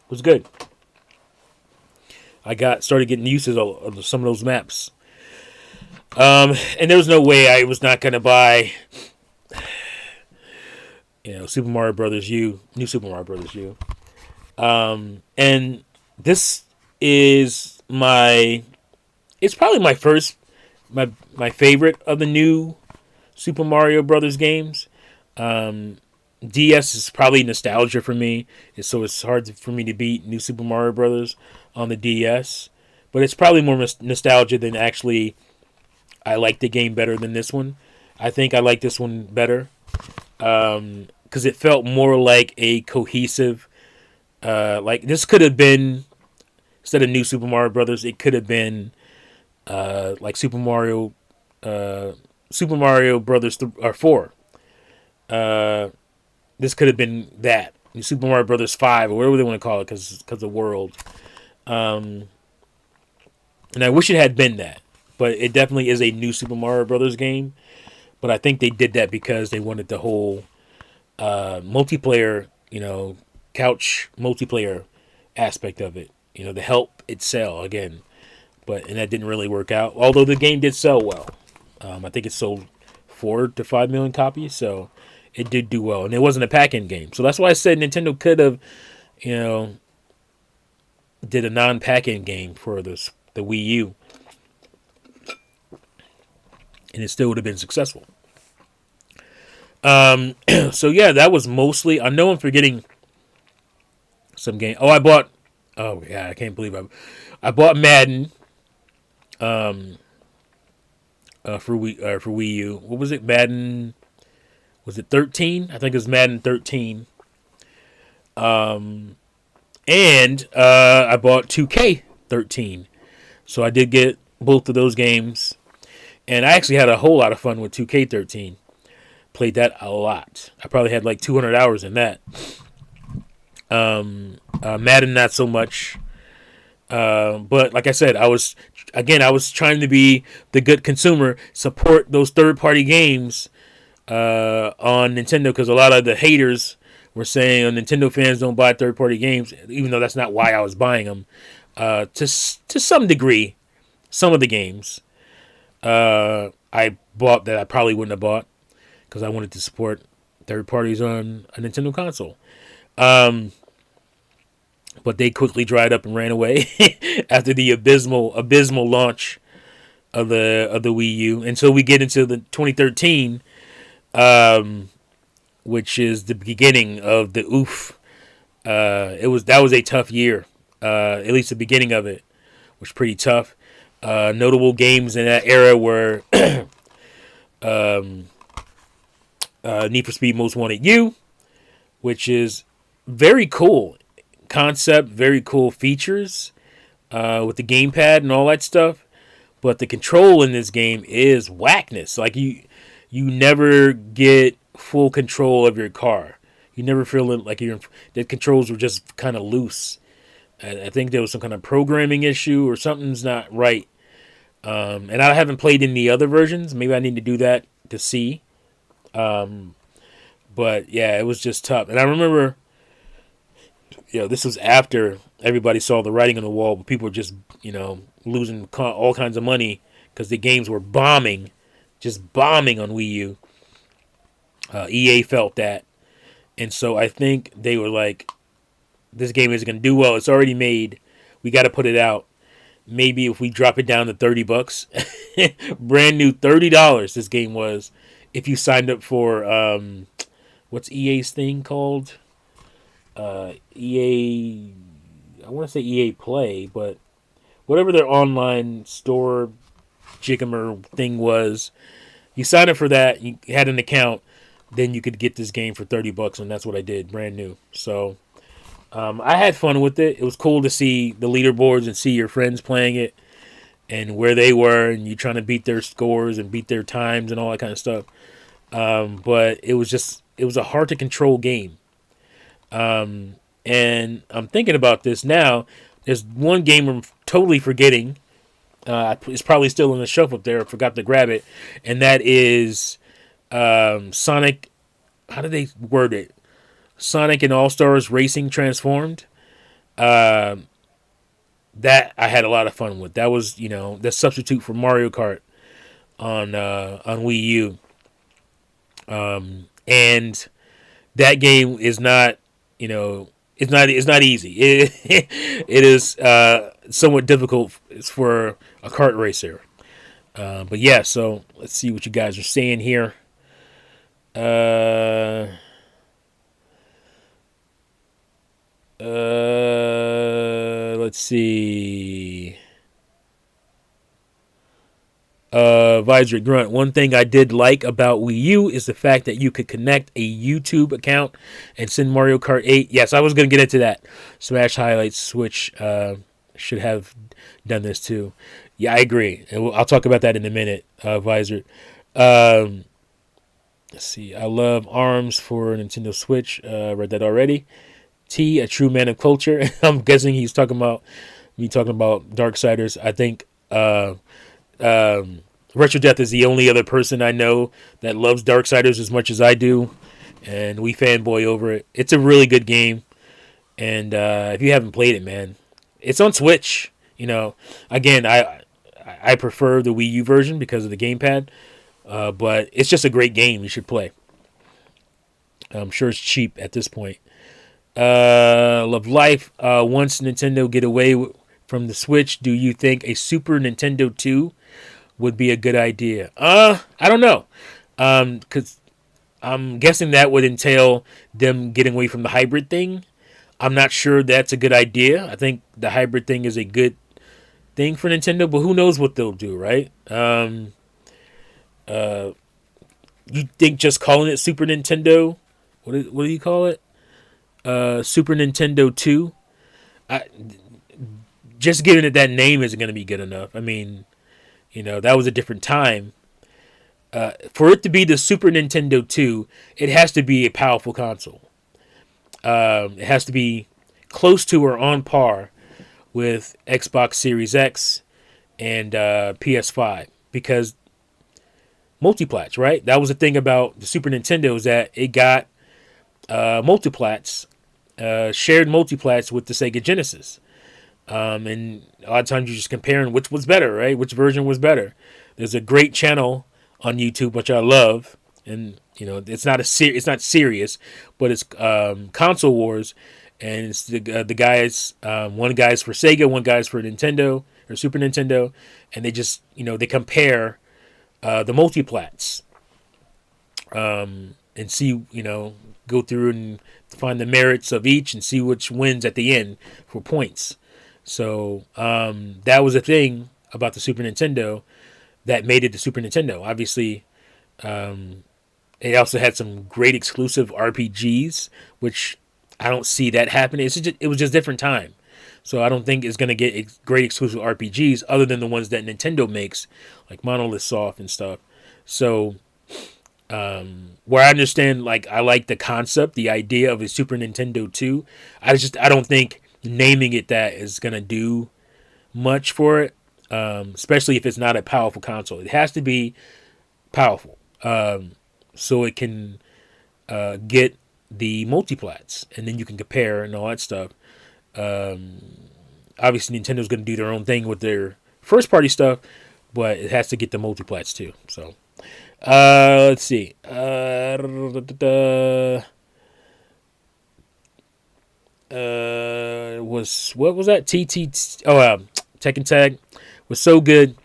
was good. I started getting used to some of those maps. And there was no way I was not going to buy, Super Mario Brothers U, new Super Mario Brothers U. And this is it's probably my favorite of the new Super Mario Brothers games. DS is probably nostalgia for me, so it's hard for me to beat New Super Mario Brothers on the DS. But it's probably more nostalgia than actually I like the game better than this one. I think I like this one better because it felt more like a cohesive. Like this could have been, instead of New Super Mario Brothers, it could have been like Super Mario Brothers 4. This could have been that Super Mario Brothers 5 or whatever they want to call it because of World. And I wish it had been that, but it definitely is a new Super Mario Brothers game. But I think they did that because they wanted the whole multiplayer, couch multiplayer aspect of it, to help it sell again. And that didn't really work out. Although the game did sell well. I think it sold 4 to 5 million copies, so it did do well. And it wasn't a pack-in game. So that's why I said Nintendo could have, did a non-pack-in game for the Wii U. And it still would have been successful. So yeah, that was mostly. I know I'm forgetting some game. Oh, I bought. Oh yeah, I can't believe I bought Madden. For Wii U. What was it? Madden. Was it 13? I think it was Madden 13. And I bought 2K13. So I did get both of those games. And I actually had a whole lot of fun with 2K13. Played that a lot. I probably had like 200 hours in that. Madden, not so much. But like I said, I was trying to be the good consumer, support those third-party games on Nintendo, because a lot of the haters were saying Nintendo fans don't buy third-party games, even though that's not why I was buying them. To some degree, some of the games I bought that I probably wouldn't have bought because I wanted to support third parties on a Nintendo console. But they quickly dried up and ran away after the abysmal launch of the Wii U. And so we get into the 2013, which is the beginning of the oof. That was a tough year. At least the beginning of it was pretty tough. Notable games in that era were Need for Speed Most Wanted U, which is very cool concept, very cool features with the gamepad and all that stuff. But the control in this game is whackness. Like you never get full control of your car. You never feel it like the controls were just kind of loose. I think there was some kind of programming issue or something's not right. And I haven't played in the other versions. Maybe I need to do that to see. But yeah, it was just tough. And I remember, this was after everybody saw the writing on the wall, but people were just, losing all kinds of money because the games were just bombing on Wii U. EA felt that. And so I think they were like, this game isn't going to do well. It's already made. We got to put it out. maybe if we drop it down to $30, brand new $30, this game was, if you signed up for what's EA's thing called? EA, I want to say EA Play, but whatever their online store jiggamer thing was, you signed up for that, you had an account, then you could get this game for $30, and that's what I did, brand new. So I had fun with it. It was cool to see the leaderboards and see your friends playing it and where they were, and you trying to beat their scores and beat their times and all that kind of stuff. But it was a hard to control game. And I'm thinking about this now. There's one game I'm totally forgetting. It's probably still on the shelf up there. I forgot to grab it, and that is Sonic. How did they word it? Sonic and All Stars Racing Transformed. That I had a lot of fun with. That was, the substitute for Mario Kart on Wii U. And that game is not, it's not easy. It is somewhat difficult for a kart racer. But yeah, so let's see what you guys are saying here. Let's see. Visor Grunt. One thing I did like about Wii U is the fact that you could connect a YouTube account and send Mario Kart 8. Yes, I was going to get into that. Smash Highlights Switch should have done this too. Yeah, I agree. And I'll talk about that in a minute, Visor. Let's see. I love ARMS for Nintendo Switch. Read that already. T, a true man of culture. I'm guessing he's talking about Darksiders. I think Retro Death is the only other person I know that loves Darksiders as much as I do, and we fanboy over it. It's a really good game, and if you haven't played it, man, it's on Switch. Again, I prefer the Wii U version because of the gamepad, but it's just a great game. You should play. I'm sure it's cheap at this point. Love Life. Once Nintendo get away from the Switch, do you think a Super Nintendo 2 would be a good idea? I don't know. Because I'm guessing that would entail them getting away from the hybrid thing. I'm not sure that's a good idea. I think the hybrid thing is a good thing for Nintendo, but who knows what they'll do, right? You think just calling it Super Nintendo? What do you call it? Super Nintendo 2. Just giving it that name isn't going to be good enough. I mean, that was a different time. For it to be the Super Nintendo 2, it has to be a powerful console. It has to be close to or on par with Xbox Series X and PS5, because multiplats, right? That was the thing about the Super Nintendo, is that it got multiplats, shared multiplats with the Sega Genesis. And a lot of times you're just comparing which was better, right? Which version was better. There's a great channel on YouTube, which I love, and it's not serious, but it's Console Wars, and it's the guys. One guy's for Sega, one guy's for Nintendo or Super Nintendo, and they just they compare the multiplats, and see go through and find the merits of each and see which wins at the end for points. So that was a thing about the Super Nintendo that made it the Super Nintendo. Obviously, it also had some great exclusive RPGs, which I don't see that happening. It was just different time. So I don't think it's going to get great exclusive RPGs other than the ones that Nintendo makes, like Monolith Soft and stuff. So where I understand, I like the concept, the idea of a Super Nintendo 2. I don't think naming it that is going to do much for it, especially if it's not a powerful console. It has to be powerful so it can get the multiplats, and then you can compare and all that stuff. Obviously, Nintendo's going to do their own thing with their first-party stuff, but it has to get the multiplats too. So let's see. What was that? Tekken Tag was so good.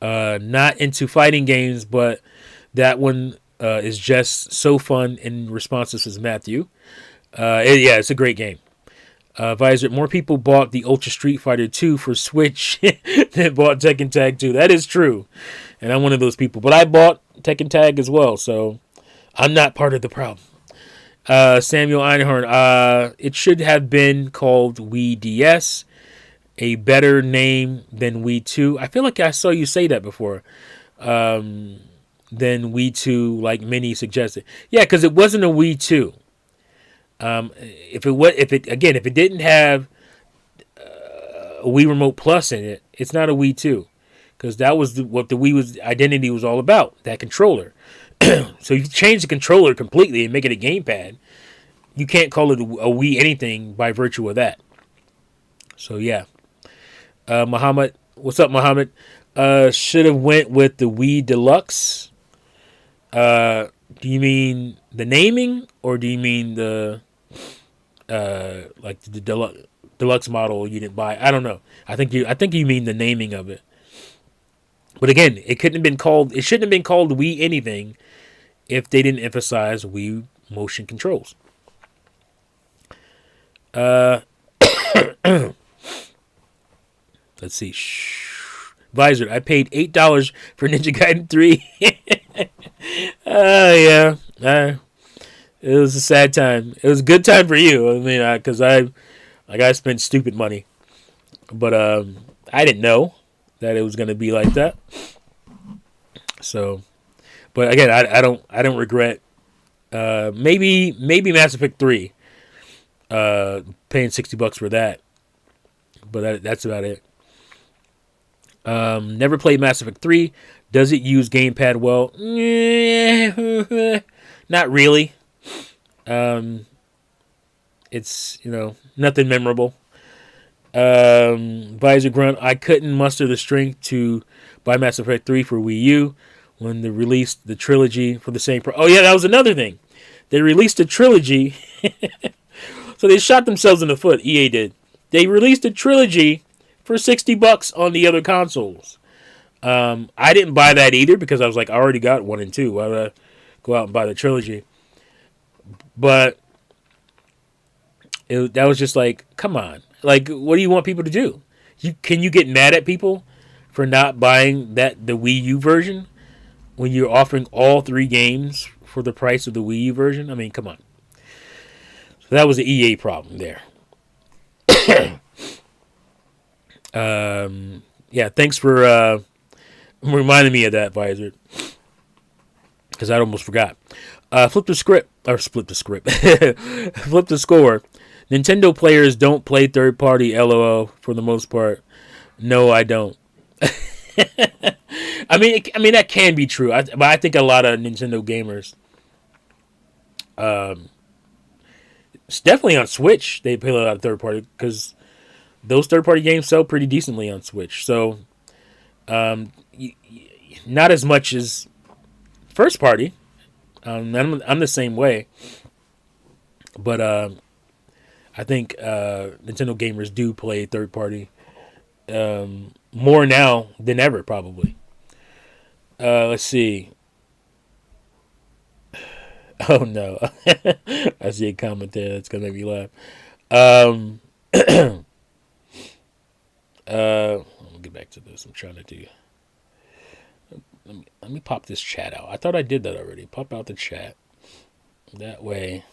Not into fighting games, but that one is just so fun and responsive as Matthew. Yeah, it's a great game. Visor, more people bought the Ultra Street Fighter 2 for Switch than bought Tekken Tag 2. That is true. And I'm one of those people. But I bought Tekken Tag as well, so I'm not part of the problem. Samuel Einhorn, it should have been called Wii DS. A better name than Wii 2. I feel like I saw you say that before. Than Wii 2, like many suggested. Yeah, because it wasn't a Wii 2. If it didn't have a Wii Remote Plus in it, it's not a Wii 2, because that was what the Wii identity was all about. That controller. So if you change the controller completely and make it a gamepad, you can't call it a Wii anything by virtue of that. So yeah, Muhammad, what's up, Muhammad? Should have went with the Wii Deluxe. Do you mean the naming, or do you mean the like the deluxe model you didn't buy? I don't know. I think you mean the naming of it. But again, it shouldn't have been called Wii anything if they didn't emphasize Wii motion controls. Let's see. Visor, I paid $8 for Ninja Gaiden 3. Yeah. It was a sad time. It was a good time for you. I mean, because I spent stupid money, but I didn't know that it was going to be like that. So, but again, I don't regret. Maybe Mass Effect 3. Paying $60 for that, but that's about it. Never played Mass Effect 3. Does it use gamepad well? Not really. It's, nothing memorable. Visor Grunt, I couldn't muster the strength to buy Mass Effect 3 for Wii U when they released the trilogy for the same Oh yeah, that was another thing. They released a trilogy. So they shot themselves in the foot. EA did. They released a trilogy for $60 on the other consoles. I didn't buy that either because I was like, I already got 1 and 2. Why would I go out and buy the trilogy? But that was just like, come on. Like, what do you want people to do? Can you get mad at people for not buying the Wii U version when you're offering all 3 games for the price of the Wii U version? I mean, come on. So that was the EA problem there. Yeah, thanks for reminding me of that, Visor, because I almost forgot. Flip the script. Flip the score. Nintendo players don't play third-party LOL for the most part. No, I don't. I mean, that can be true. But I think a lot of Nintendo gamers, it's definitely on Switch, they play a lot of third-party because those third-party games sell pretty decently on Switch. So, not as much as first-party. I'm the same way. But I think Nintendo gamers do play third-party more now than ever, probably. Let's see. Oh, no. I see a comment there that's going to make me laugh. Let me get back to this. I'm trying to do... Let me pop this chat out. I thought I did that already. Pop out the chat. That way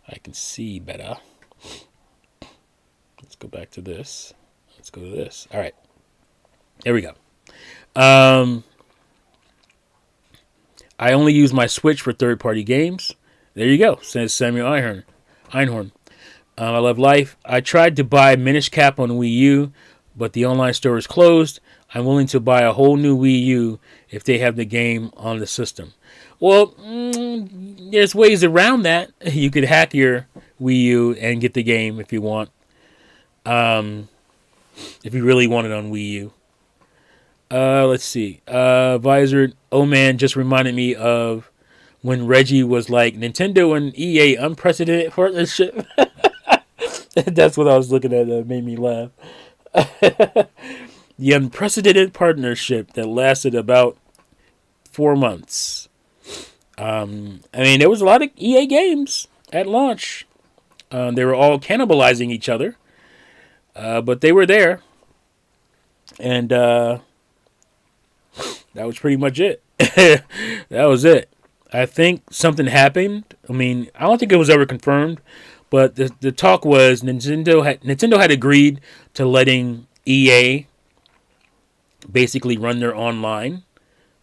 I can see better. Let's go back to this. Let's go to this. All right. There we go. I only use my Switch for third-party games. There you go, says Samuel Einhorn. I love life. I tried to buy Minish Cap on Wii U, but the online store is closed. I'm willing to buy a whole new Wii U if they have the game on the system. Well, there's ways around that. You could hack your Wii U and get the game if you want. If you really want it on Wii U. Let's see. Visor, oh man, just reminded me of when Reggie was like, Nintendo and EA unprecedented partnership. That's what I was looking at. That made me laugh. The unprecedented partnership that lasted about 4 months. I mean, there was a lot of EA games at launch. They were all cannibalizing each other, but they were there, and that was pretty much it. That was it. I think something happened. I mean, I don't think it was ever confirmed, but the talk was Nintendo had agreed to letting EA basically run their online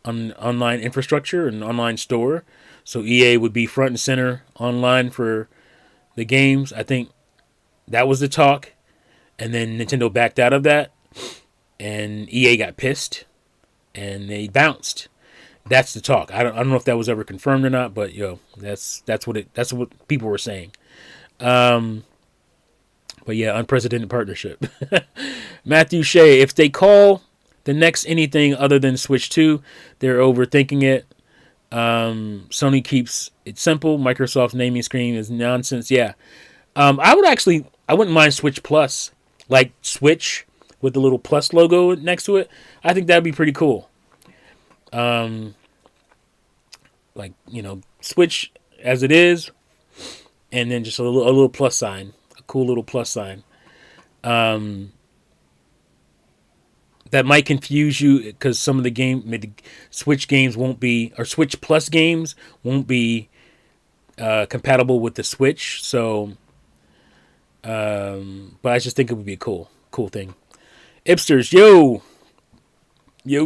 infrastructure and online store. So EA would be front and center online for the games. I think that was the talk. And then Nintendo backed out of that. And EA got pissed. And they bounced. That's the talk. I don't know if that was ever confirmed or not, but that's what people were saying. But yeah, unprecedented partnership. Matthew Shea, if they call the next anything other than Switch 2, they're overthinking it. Sony keeps it simple. Microsoft's naming scheme is nonsense. Yeah. I wouldn't mind Switch Plus. Like Switch with the little plus logo next to it. I think that'd be pretty cool. Switch as it is, and then just a little plus sign. A cool little plus sign. That might confuse you because some of the Switch games won't be, or Switch Plus games won't be compatible with the Switch. So, but I just think it would be a cool thing. Ipsters, yo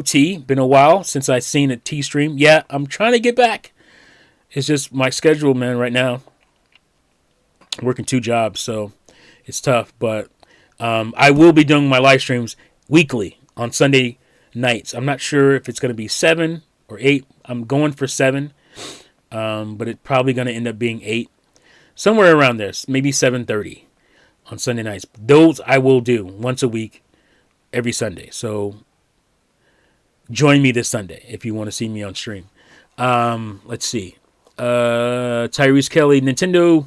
T, been a while since I seen a T stream. Yeah, I'm trying to get back. It's just my schedule, man. Right now, I'm working 2 jobs, so it's tough. But I will be doing my live streams weekly on Sunday nights. I'm not sure if it's going to be 7 or 8. I'm going for 7, but it's probably going to end up being 8. Somewhere around there. Maybe 7:30 on Sunday nights. Those I will do once a week, every Sunday. So join me this Sunday if you want to see me on stream. Let's see. Tyrese Kelly, Nintendo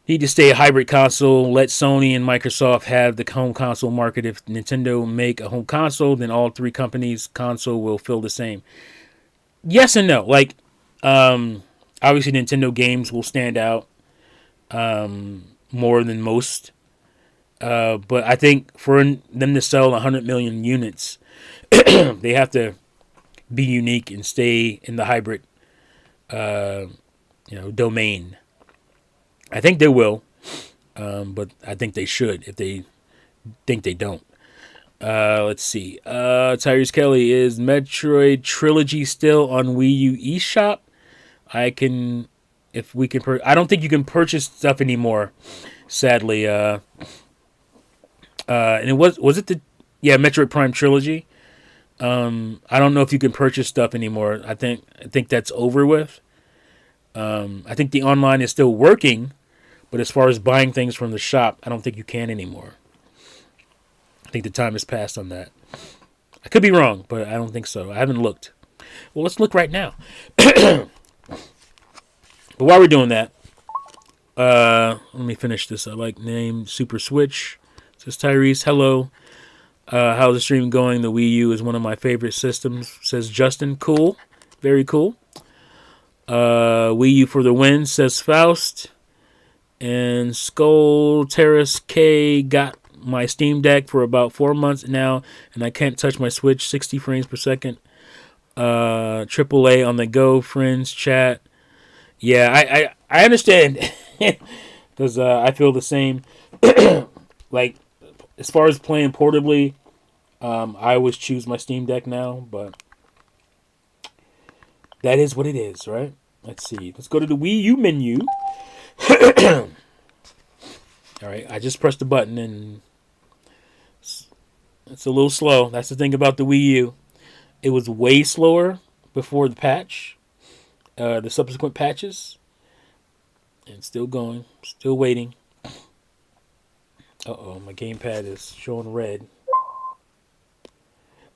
need to stay a hybrid console. Let Sony and Microsoft have the home console market. If Nintendo make a home console, then all 3 companies' console will feel the same. Yes and no. Like, obviously Nintendo games will stand out more than most. But I think for them to sell 100 million units, they have to be unique and stay in the hybrid, domain. I think they will, but I think they should if they think they don't. Let's see. Tyrese Kelly, is Metroid Trilogy still on Wii U eShop? I don't think you can purchase stuff anymore, sadly. And it was it Metroid Prime Trilogy. I don't know if you can purchase stuff anymore. I think that's over with. I think the online is still working. But as far as buying things from the shop, I don't think you can anymore. I think the time has passed on that. I could be wrong, but I don't think so. I haven't looked. Well, let's look right now. But while we're doing that, let me finish this. I like name Super Switch. Says Tyrese, hello. How's the stream going? The Wii U is one of my favorite systems. Says Justin, cool. Very cool. Wii U for the win, says Faust. And Skull Terrace K got my Steam Deck for about 4 months now, and I can't touch my Switch. 60 frames per second. AAA on the go, friends, chat. Yeah, I understand because I feel the same. Like, as far as playing portably, I always choose my Steam Deck now, but that is what it is, right? Let's see. Let's go to the Wii U menu. All right, I just pressed the button and it's a little slow. That's the thing about the Wii U. It was way slower before the patch, the subsequent patches, and still going, still waiting. My gamepad is showing red.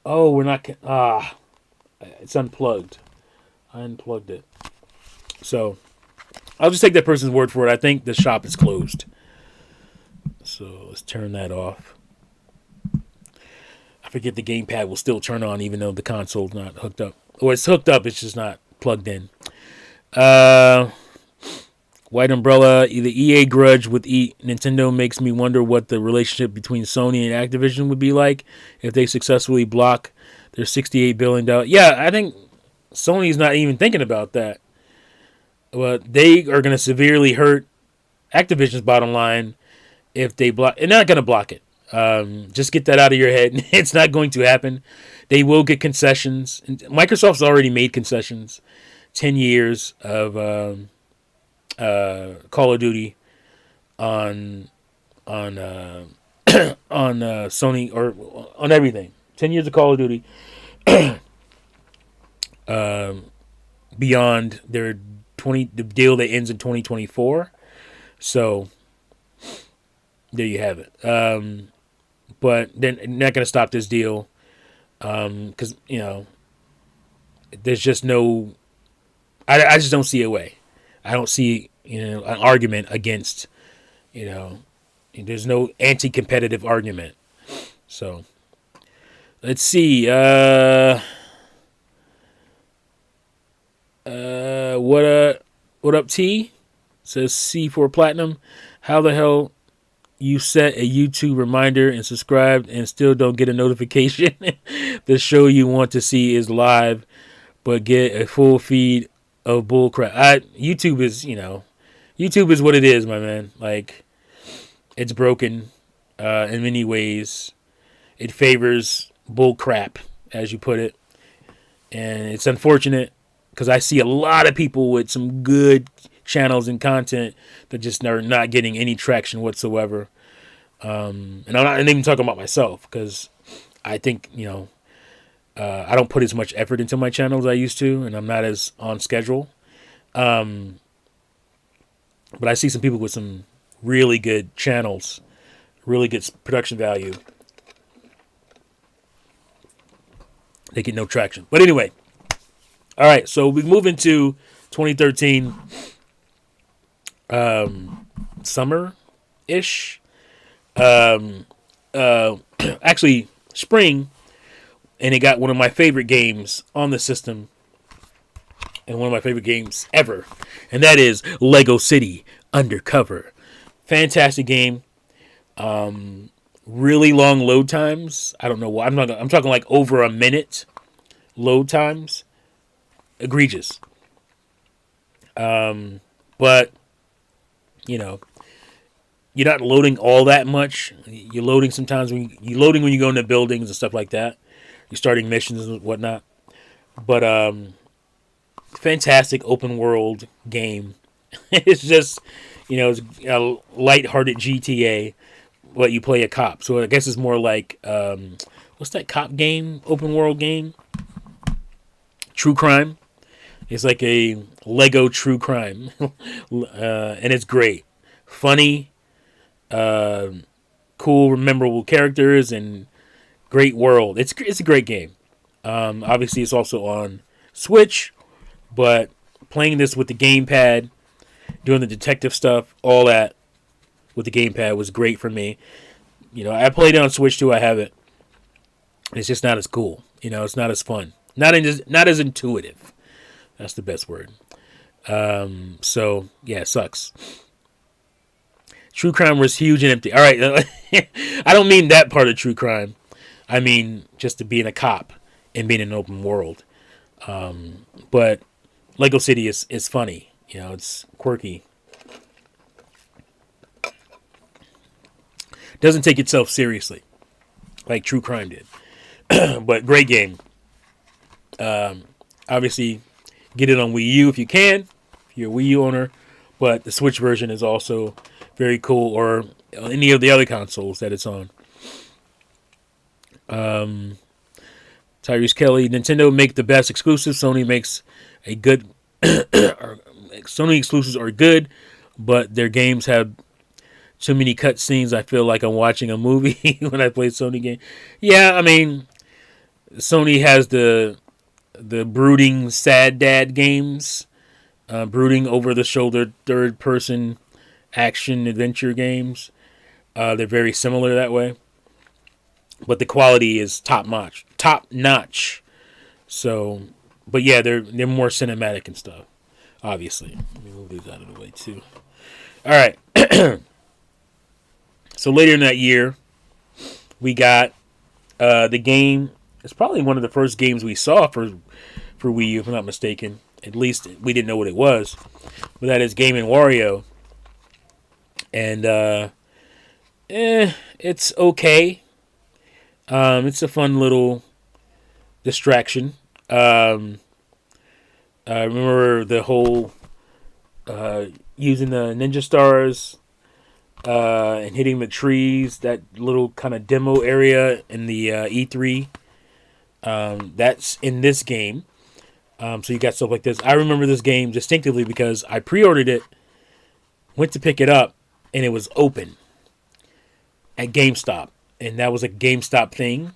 Oh, we're not. It's unplugged. I unplugged it. So I'll just take that person's word for it. I think the shop is closed. So let's turn that off. forget the gamepad will still turn on even though the console's not hooked up. Or it's hooked up, it's just not plugged in. White Umbrella, the EA grudge with Nintendo makes me wonder what the relationship between Sony and Activision would be like if they successfully block their $68 billion. Yeah, I think Sony's not even thinking about that. But they are going to severely hurt Activision's bottom line if they block. They're not going to block it. Just get that out of your head. It's not going to happen. They will get concessions. Microsoft's already made concessions. 10 years of Call of Duty on Sony or on everything. 10 years of Call of Duty beyond their the deal that ends in 2024. So there you have it. But they're not going to stop this deal because there's just no. I just don't see a way. I don't see an argument against. There's no anti-competitive argument. So let's see. What up, T? Says C4 Platinum. How the hell you set a YouTube reminder and subscribed and still don't get a notification? The show you want to see is live, but get a full feed of bullcrap. YouTube is what it is, my man. Like, it's broken in many ways. It favors bullcrap, as you put it, and it's unfortunate because I see a lot of people with some good channels and content that just are not getting any traction whatsoever. And I'm not even talking about myself because I think I don't put as much effort into my channel as I used to, and I'm not as on schedule. But I see some people with some really good channels, really good production value. They get no traction. But anyway, all right. So we move into 2013 summer-ish. Actually, spring. And it got one of my favorite games on the system. And one of my favorite games ever. And that is Lego City Undercover. Fantastic game. Really long load times. I don't know why. I'm talking like over a minute load times. Egregious. But you're not loading all that much. You're loading sometimes when you go into buildings and stuff like that. You're starting missions and whatnot. But fantastic open world game. It's just it's a lighthearted GTA. But you play a cop, so I guess it's more like what's that cop game? Open world game. True Crime. It's like a Lego True Crime, and it's great, funny, cool, memorable characters, and great world. It's a great game. Obviously, it's also on Switch, but playing this with the gamepad, doing the detective stuff, all that with the gamepad was great for me. I played it on Switch too. I have it. It's just not as cool. It's not as fun. Not as intuitive. That's the best word. So yeah, it sucks. True Crime was huge and empty. All right, I don't mean that part of True Crime. I mean just to being a cop and being in an open world. But Lego City is funny. It's quirky. Doesn't take itself seriously like True Crime did. But great game. Obviously, get it on Wii U if you can, if you're a Wii U owner. But the Switch version is also very cool, or any of the other consoles that it's on. Tyrese Kelly, Nintendo make the best exclusives. Sony makes a good. Sony exclusives are good, but their games have too many cutscenes. I feel like I'm watching a movie when I play Sony game. Yeah, I mean, Sony has the brooding sad dad games, brooding over the shoulder third person action adventure games. They're very similar that way. but the quality is top notch. Top notch. So, but yeah, they're more cinematic and stuff. Obviously, let me move these out of the way too. All right. So later in that year, we got the game. It's probably one of the first games we saw for Wii U, if I'm not mistaken. At least we didn't know what it was. But that is Game and Wario. And it's okay. It's a fun little distraction. I remember the whole using the ninja stars and hitting the trees. That little kind of demo area in the E3. That's in this game. So you got stuff like this. I remember this game distinctively because I pre-ordered it, went to pick it up, and it was open at GameStop. And that was a GameStop thing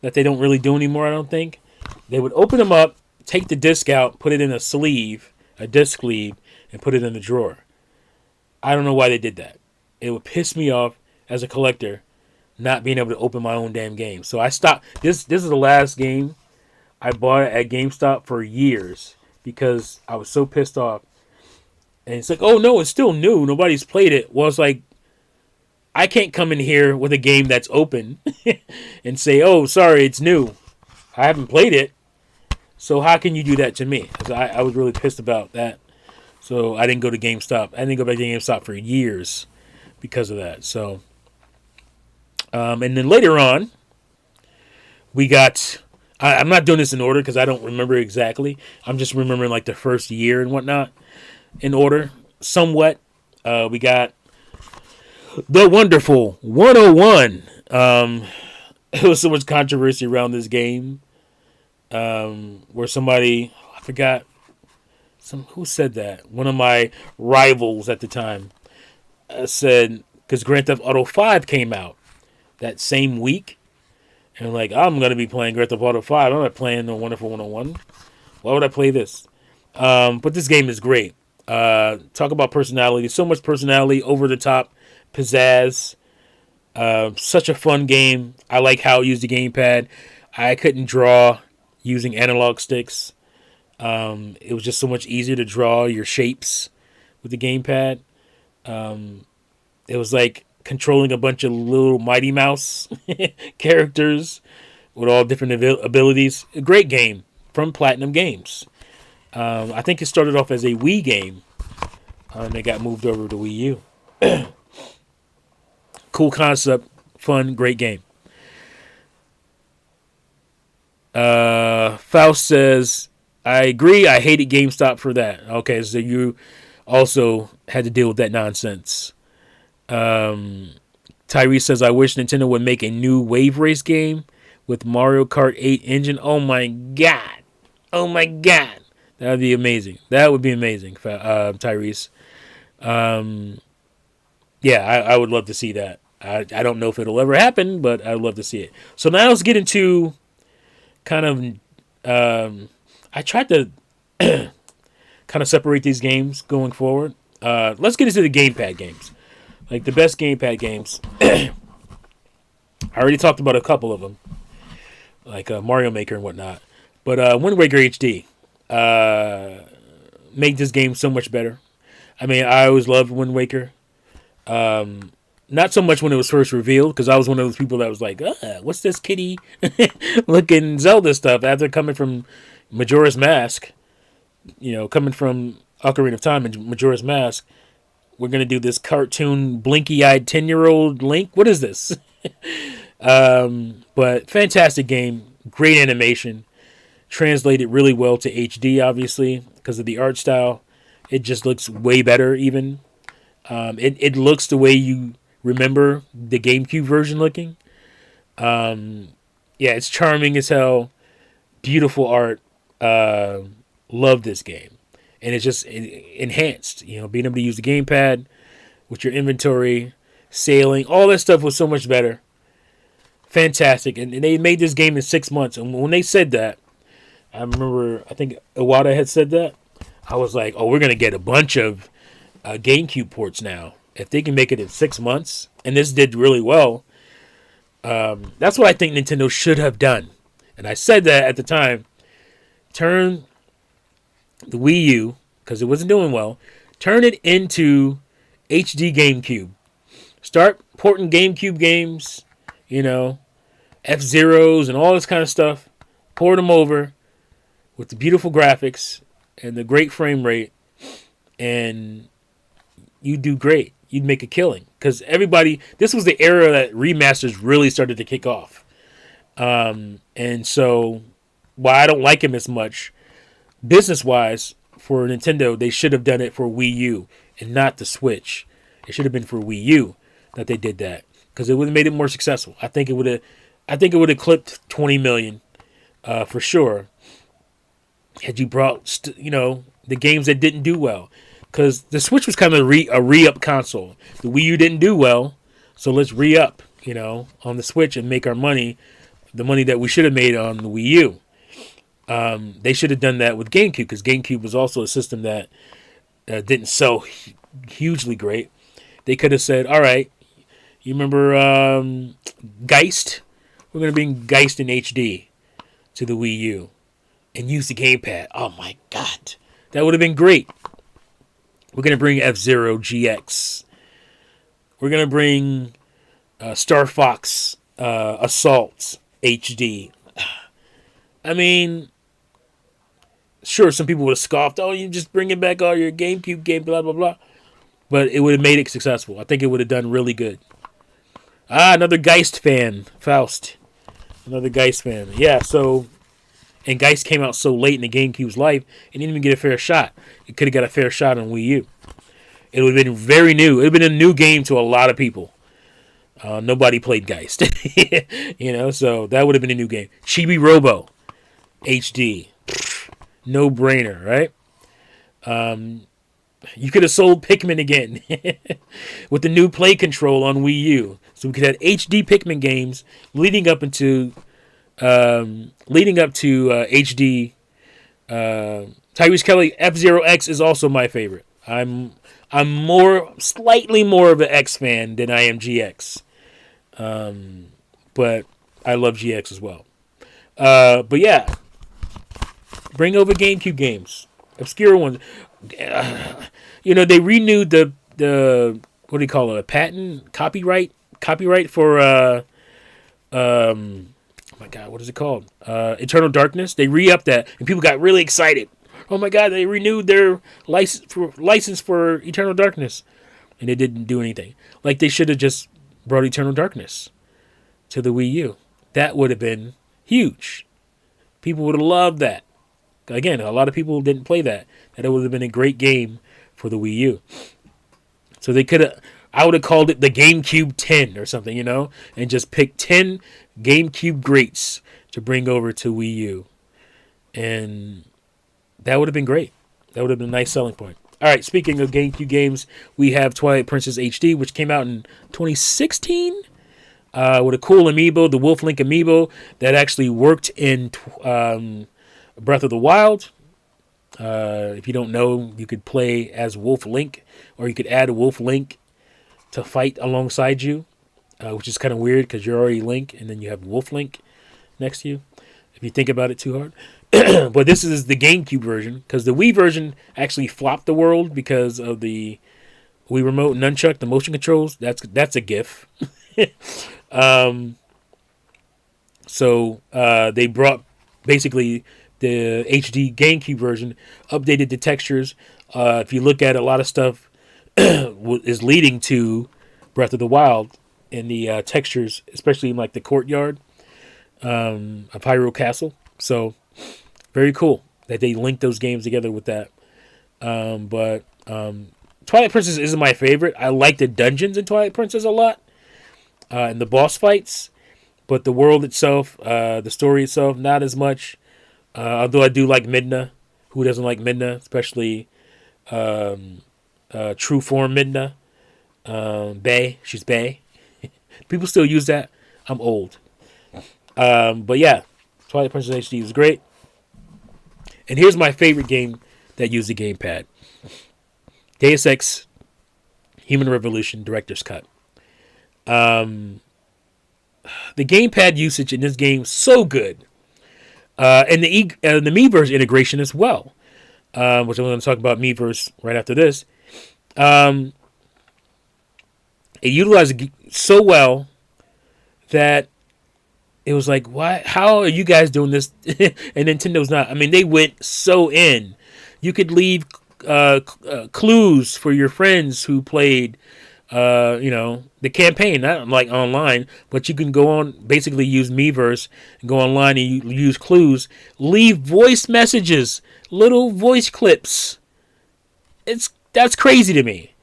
that they don't really do anymore, I don't think. They would open them up, take the disc out, put it in a sleeve, a disc sleeve, and put it in the drawer. I don't know why they did that. It would piss me off as a collector not being able to open my own damn game. So I stopped. This is the last game I bought at GameStop for years because I was so pissed off. And it's like, oh no, it's still new. Nobody's played it. Well, it's like, I can't come in here with a game that's open and say, oh, sorry, it's new. I haven't played it. So how can you do that to me? Because I was really pissed about that. So I didn't go to GameStop. I didn't go back to GameStop for years because of that. So, and then later on, we got... I'm not doing this in order because I don't remember exactly. I'm just remembering like the first year and whatnot in order, somewhat. We got The Wonderful 101. There was so much controversy around this game where somebody, I forgot, who said that? One of my rivals at the time said, because Grand Theft Auto 5 came out that same week. And like, I'm going to be playing Grand Theft Auto 5. I'm not playing The Wonderful 101. Why would I play this? But this game is great. Talk about personality. So much personality, over the top, pizzazz. Such a fun game. I like how it used the gamepad. I couldn't draw using analog sticks. It was just so much easier to draw your shapes with the gamepad. It was like controlling a bunch of little Mighty Mouse characters with all different abilities. A great game from Platinum Games. I think it started off as a Wii game. And it got moved over to Wii U. Cool concept. Fun. Great game. Faust says, I agree. I hated GameStop for that. Okay, so you also had to deal with that nonsense. Tyrese says, I wish Nintendo would make a new Wave Race game with Mario Kart 8 engine. Oh my god. Oh my god. That would be amazing. That would be amazing, Tyrese. Yeah, I would love to see that. I don't know if it'll ever happen, but I would love to see it. So now let's get into kind of... I tried to kind of separate these games going forward. Let's get into the gamepad games. Like the best gamepad games. I already talked about a couple of them. Like Mario Maker and whatnot. But Wind Waker HD made this game so much better. I mean, I always loved Wind Waker. Not so much when it was first revealed, because I was one of those people that was like, what's this kitty looking Zelda stuff after coming from Majora's Mask. You know, coming from Ocarina of Time and Majora's Mask. We're going to do this cartoon, blinky-eyed 10-year-old Link. What is this? But fantastic game. Great animation. Translated really well to HD, obviously, because of the art style. It just looks way better, even. It looks the way you remember the GameCube version looking. Yeah, it's charming as hell. Beautiful art. Love this game. And it's just enhanced, you know, being able to use the gamepad with your inventory, sailing, all that stuff was so much better. Fantastic. And they made this game in 6 months. And when they said that, I remember, I think Iwata had said that. I was like, oh, we're going to get a bunch of GameCube ports now. If they can make it in 6 months, and this did really well, That's what I think Nintendo should have done. And I said that at the time. Turn the Wii U, because it wasn't doing well, turn it into HD GameCube. Start porting GameCube games, you know, F-Zeros and all this kind of stuff. Port them over with the beautiful graphics and the great frame rate, and you do great. You'd make a killing. Because everybody, this was the era that remasters really started to kick off. And so, while I don't like him as much, business-wise, for Nintendo, they should have done it for Wii U and not the Switch. It should have been for Wii U that they did that, because it would have made it more successful. I think it would have clipped 20 million for sure. Had you brought the games that didn't do well, because the Switch was kind of a re-up console. The Wii U didn't do well, so let's re-up on the Switch and make our money, the money that we should have made on the Wii U. They should have done that with GameCube, because GameCube was also a system that didn't sell hugely great. They could have said, all right, you remember Geist? We're going to bring Geist in HD to the Wii U and use the gamepad. Oh my God. That would have been great. We're going to bring F-Zero GX. We're going to bring Star Fox Assault HD. I mean, sure, some people would have scoffed, oh, you just bringing back all your GameCube game, blah, blah, blah. But it would have made it successful. I think it would have done really good. Another Geist fan. Faust. Another Geist fan. Yeah, so... And Geist came out so late in the GameCube's life, it didn't even get a fair shot. It could have got a fair shot on Wii U. It would have been very new. It would have been a new game to a lot of people. Nobody played Geist. So that would have been a new game. Chibi Robo. HD. No brainer, right? You could have sold Pikmin again with the new play control on Wii U. So we could have HD Pikmin games leading up to HD. Tyrese Kelly F-Zero X is also my favorite. I'm slightly more of an X fan than I am GX. But I love GX as well. But yeah, bring over GameCube games, obscure ones. They renewed the what do you call it? A patent copyright for oh my God, what is it called? Eternal Darkness. They re-upped that, and people got really excited. Oh my God, they renewed their license for Eternal Darkness, and they didn't do anything. Like, they should have just brought Eternal Darkness to the Wii U. That would have been huge. People would have loved that. Again, a lot of people didn't play that. That it would have been a great game for the Wii U. So they could have, I would have called it the GameCube 10 or something, and just picked 10 GameCube greats to bring over to Wii U. And that would have been great. That would have been a nice selling point. All right, speaking of GameCube games, we have Twilight Princess HD, which came out in 2016 with a cool amiibo, the Wolf Link amiibo that actually worked in Breath of the Wild. If you don't know, you could play as Wolf Link, or you could add a Wolf Link to fight alongside you, which is kind of weird because you're already Link and then you have Wolf Link next to you, if you think about it too hard. But this is the GameCube version, because the Wii version actually flopped the world because of the Wii Remote Nunchuck, the motion controls. That's a GIF. So they brought basically the HD GameCube version, updated the textures. If you look at a lot of stuff is leading to Breath of the Wild in the textures, especially in like the courtyard of Hyrule Castle. So very cool that they linked those games together with that. But Twilight Princess isn't my favorite. I like the dungeons in Twilight Princess a lot, and the boss fights, but the world itself, the story itself, not as much. Although I do like Midna. Who doesn't like Midna? Especially true form Midna. Bae. She's Bae. People still use that. I'm old. But yeah, Twilight Princess HD was great. And here's my favorite game that used the gamepad. Deus Ex Human Revolution Director's Cut. the gamepad usage in this game so good, and the Miiverse integration as well, which I'm going to talk about Miiverse right after this. Um, it utilized it so well that it was like, why? How are you guys doing this? And Nintendo's not. I mean, they went so in. You could leave clues for your friends who played, the campaign, not like online, but you can go on, basically use Miiverse and go online and you use clues, leave voice messages, little voice clips. That's crazy to me.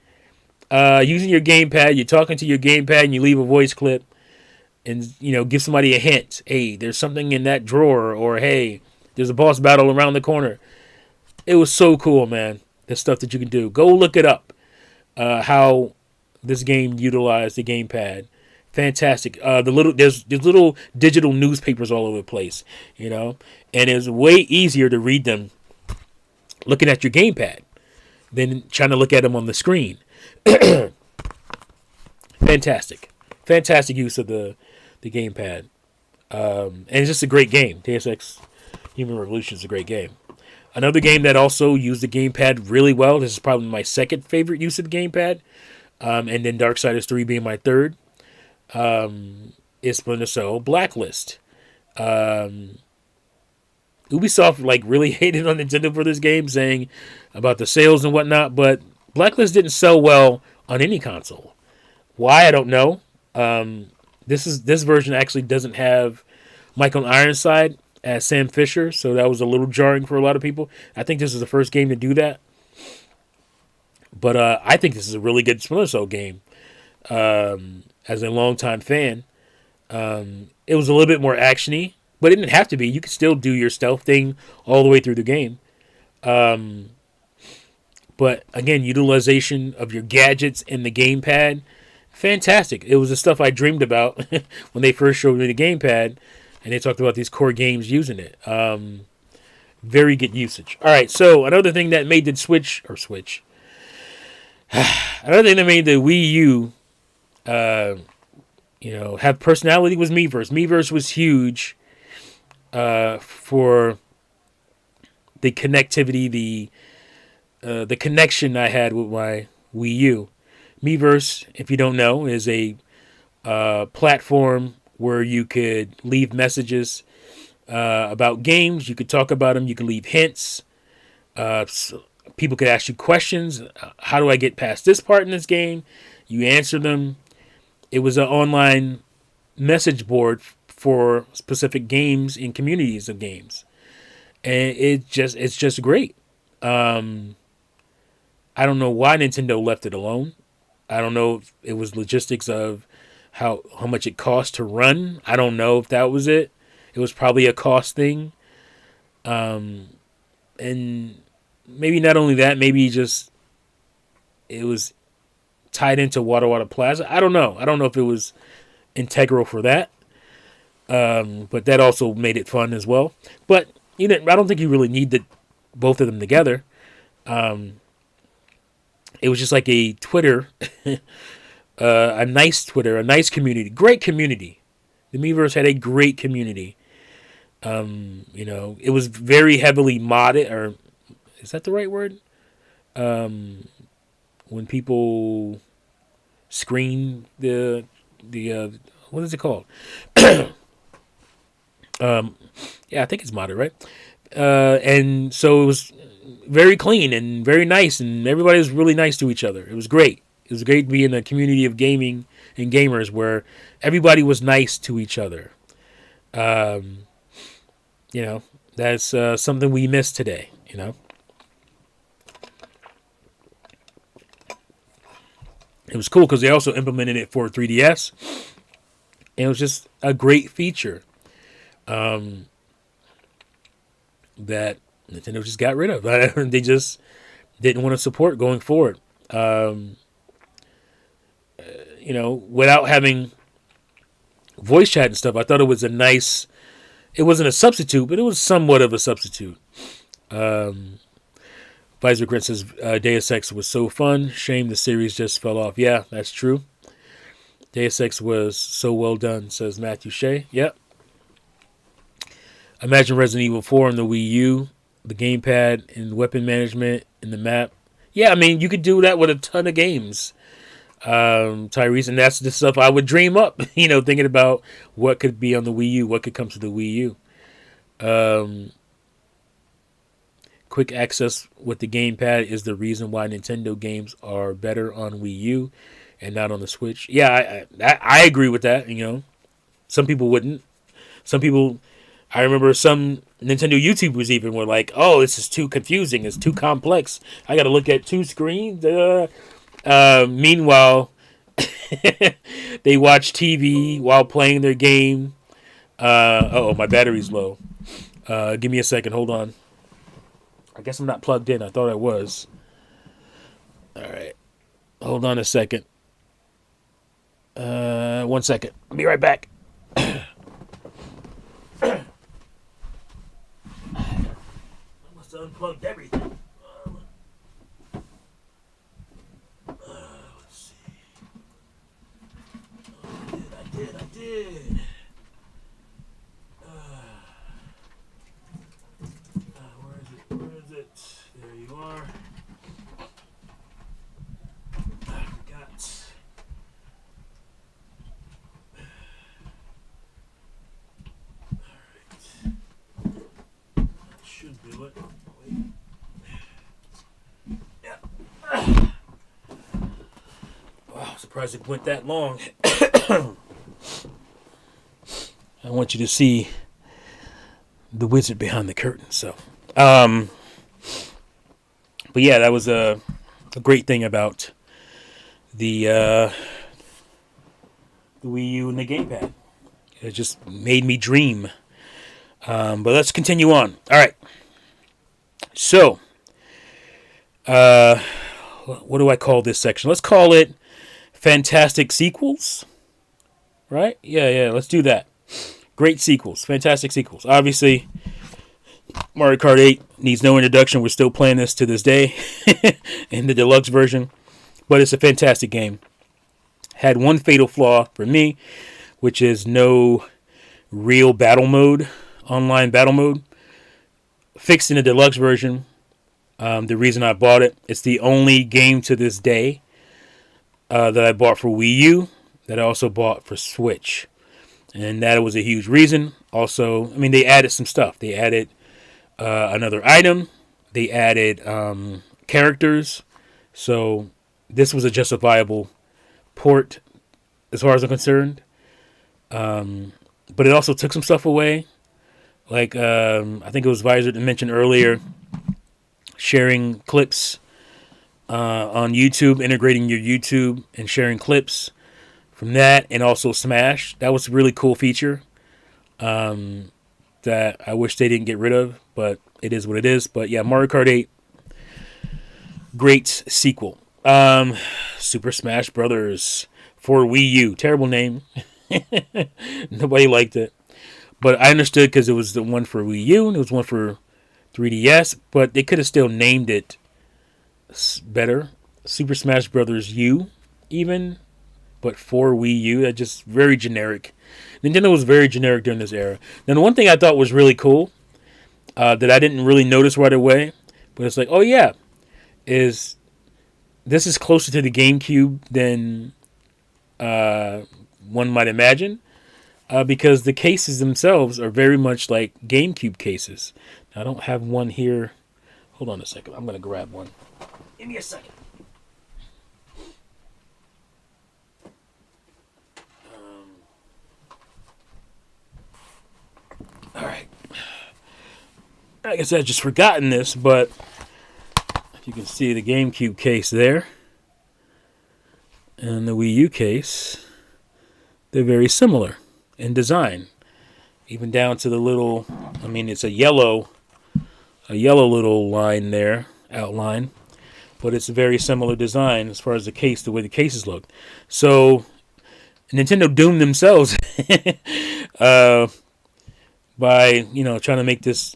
Using your gamepad, you're talking to your gamepad and you leave a voice clip and give somebody a hint. Hey, there's something in that drawer, or hey, there's a boss battle around the corner. It was so cool, man. The stuff that you can do. Go look it up. How this game utilized the gamepad. Fantastic. There's little digital newspapers all over the place, and it's way easier to read them looking at your gamepad than trying to look at them on the screen. Fantastic use of the gamepad, and it's just a great game. Deus Ex Human Revolution is a great game. Another game that also used the gamepad really well. This is probably my second favorite use of the gamepad, and then Darksiders 3 being my third. Is Splinter Cell Blacklist. Ubisoft really hated on Nintendo for this game, saying about the sales and whatnot, but Blacklist didn't sell well on any console. Why, I don't know. This version actually doesn't have Michael Ironside as Sam Fisher, so that was a little jarring for a lot of people. I think this is the first game to do that. But I think this is a really good Splinter Cell game. As a longtime fan, it was a little bit more actiony, but it didn't have to be. You could still do your stealth thing all the way through the game. But again, utilization of your gadgets in the gamepad, fantastic. It was the stuff I dreamed about when they first showed me the gamepad, and they talked about these core games using it. Very good usage. All right, so another thing that made the Switch, another thing that made the Wii U, have personality was Miiverse. Miiverse was huge for the connectivity, the connection I had with my Wii U. Miiverse, if you don't know, is a platform where you could leave messages about games. You could talk about them. You could leave hints. People could ask you questions. How do I get past this part in this game? You answer them. It was an online message board for specific games and communities of games, and it's just great. I don't know why Nintendo left it alone. I don't know if it was logistics of how much it cost to run. I don't know if that was it. It was probably a cost thing. And maybe not only that, maybe just it was tied into Wada Wada Plaza. I don't know. I don't know if it was integral for that. But that also made it fun as well. But I don't think you really need both of them together. It was just like a Twitter, a nice Twitter, a nice community, great community. The Miiverse had a great community. It was very heavily modded, or is that the right word? When people screen the what is it called? Yeah, I think it's modded, right? And so it was very clean and very nice, and everybody was really nice to each other. It was great. It was great to be in a community of gaming and gamers where everybody was nice to each other. That's something we miss today. It was cool because they also implemented it for 3DS. And it was just a great feature that Nintendo just got rid of. They just didn't want to support going forward. Without having voice chat and stuff, I thought it was it wasn't a substitute, but it was somewhat of a substitute. Visor Grit says Deus Ex was so fun. Shame the series just fell off. Yeah, that's true. Deus Ex was so well done, says Matthew Shea. Yep. Imagine Resident Evil 4 on the Wii U, the gamepad and weapon management in the map. Yeah, I mean, you could do that with a ton of games, Tyrese, and that's the stuff I would dream up, thinking about what could be on the Wii U, what could come to the Wii U. Quick access with the gamepad is the reason why Nintendo games are better on Wii U and not on the Switch. Yeah, I agree with that. Some people wouldn't. Some people, I remember some Nintendo YouTubers even were like, "Oh, this is too confusing. It's too complex. I got to look at two screens." Meanwhile, they watch TV while playing their game. My battery's low. Give me a second. Hold on. I guess I'm not plugged in. I thought I was. All right. Hold on a second. 1 second. I'll be right back. I must have unplugged everything. Let's see. I did. Where is it? There you are. I forgot. Alright. That should do it. Wait. Yeah. Wow, surprised it went that long. I want you to see the wizard behind the curtain, so. But yeah, that was a great thing about the Wii U and the gamepad. It just made me dream. But let's continue on. All right. So, what do I call this section? Let's call it Fantastic Sequels. Right? Yeah. Let's do that. Great sequels. Fantastic sequels. Obviously, Mario Kart 8 needs no introduction. We're still playing this to this day in the deluxe version. But it's a fantastic game. Had one fatal flaw for me, which is no real battle mode, online battle mode. Fixed in the deluxe version. The reason I bought it, it's the only game to this day that I bought for Wii U that I also bought for Switch. And that was a huge reason. Also, I mean, they added some stuff. They added another item. They added characters. So this was a justifiable port as far as I'm concerned. But it also took some stuff away. Like, I think it was Visor that mentioned earlier, sharing clips on YouTube, integrating your YouTube and sharing clips from that, and also Smash. That was a really cool feature that I wish they didn't get rid of, but it is what it is. But yeah, Mario Kart 8, great sequel. Super Smash Brothers for Wii U. Terrible name. Nobody liked it. But I understood because it was the one for Wii U and it was one for 3DS, but they could have still named it better. Super Smash Brothers U, even, but for Wii U. That's just very generic. Nintendo was very generic during this era. Now, the one thing I thought was really cool that I didn't really notice right away, but it's like, oh yeah, is this is closer to the GameCube than one might imagine, because the cases themselves are very much like GameCube cases. Now, I don't have one here. Hold on a second. I'm going to grab one. Give me a second. All right. I guess I've just forgotten this, but if you can see the GameCube case there and the Wii U case, they're very similar in design. Even down to the little, I mean, it's a yellow little line there, outline, but it's a very similar design as far as the case, the way the cases look. So Nintendo doomed themselves by, trying to make this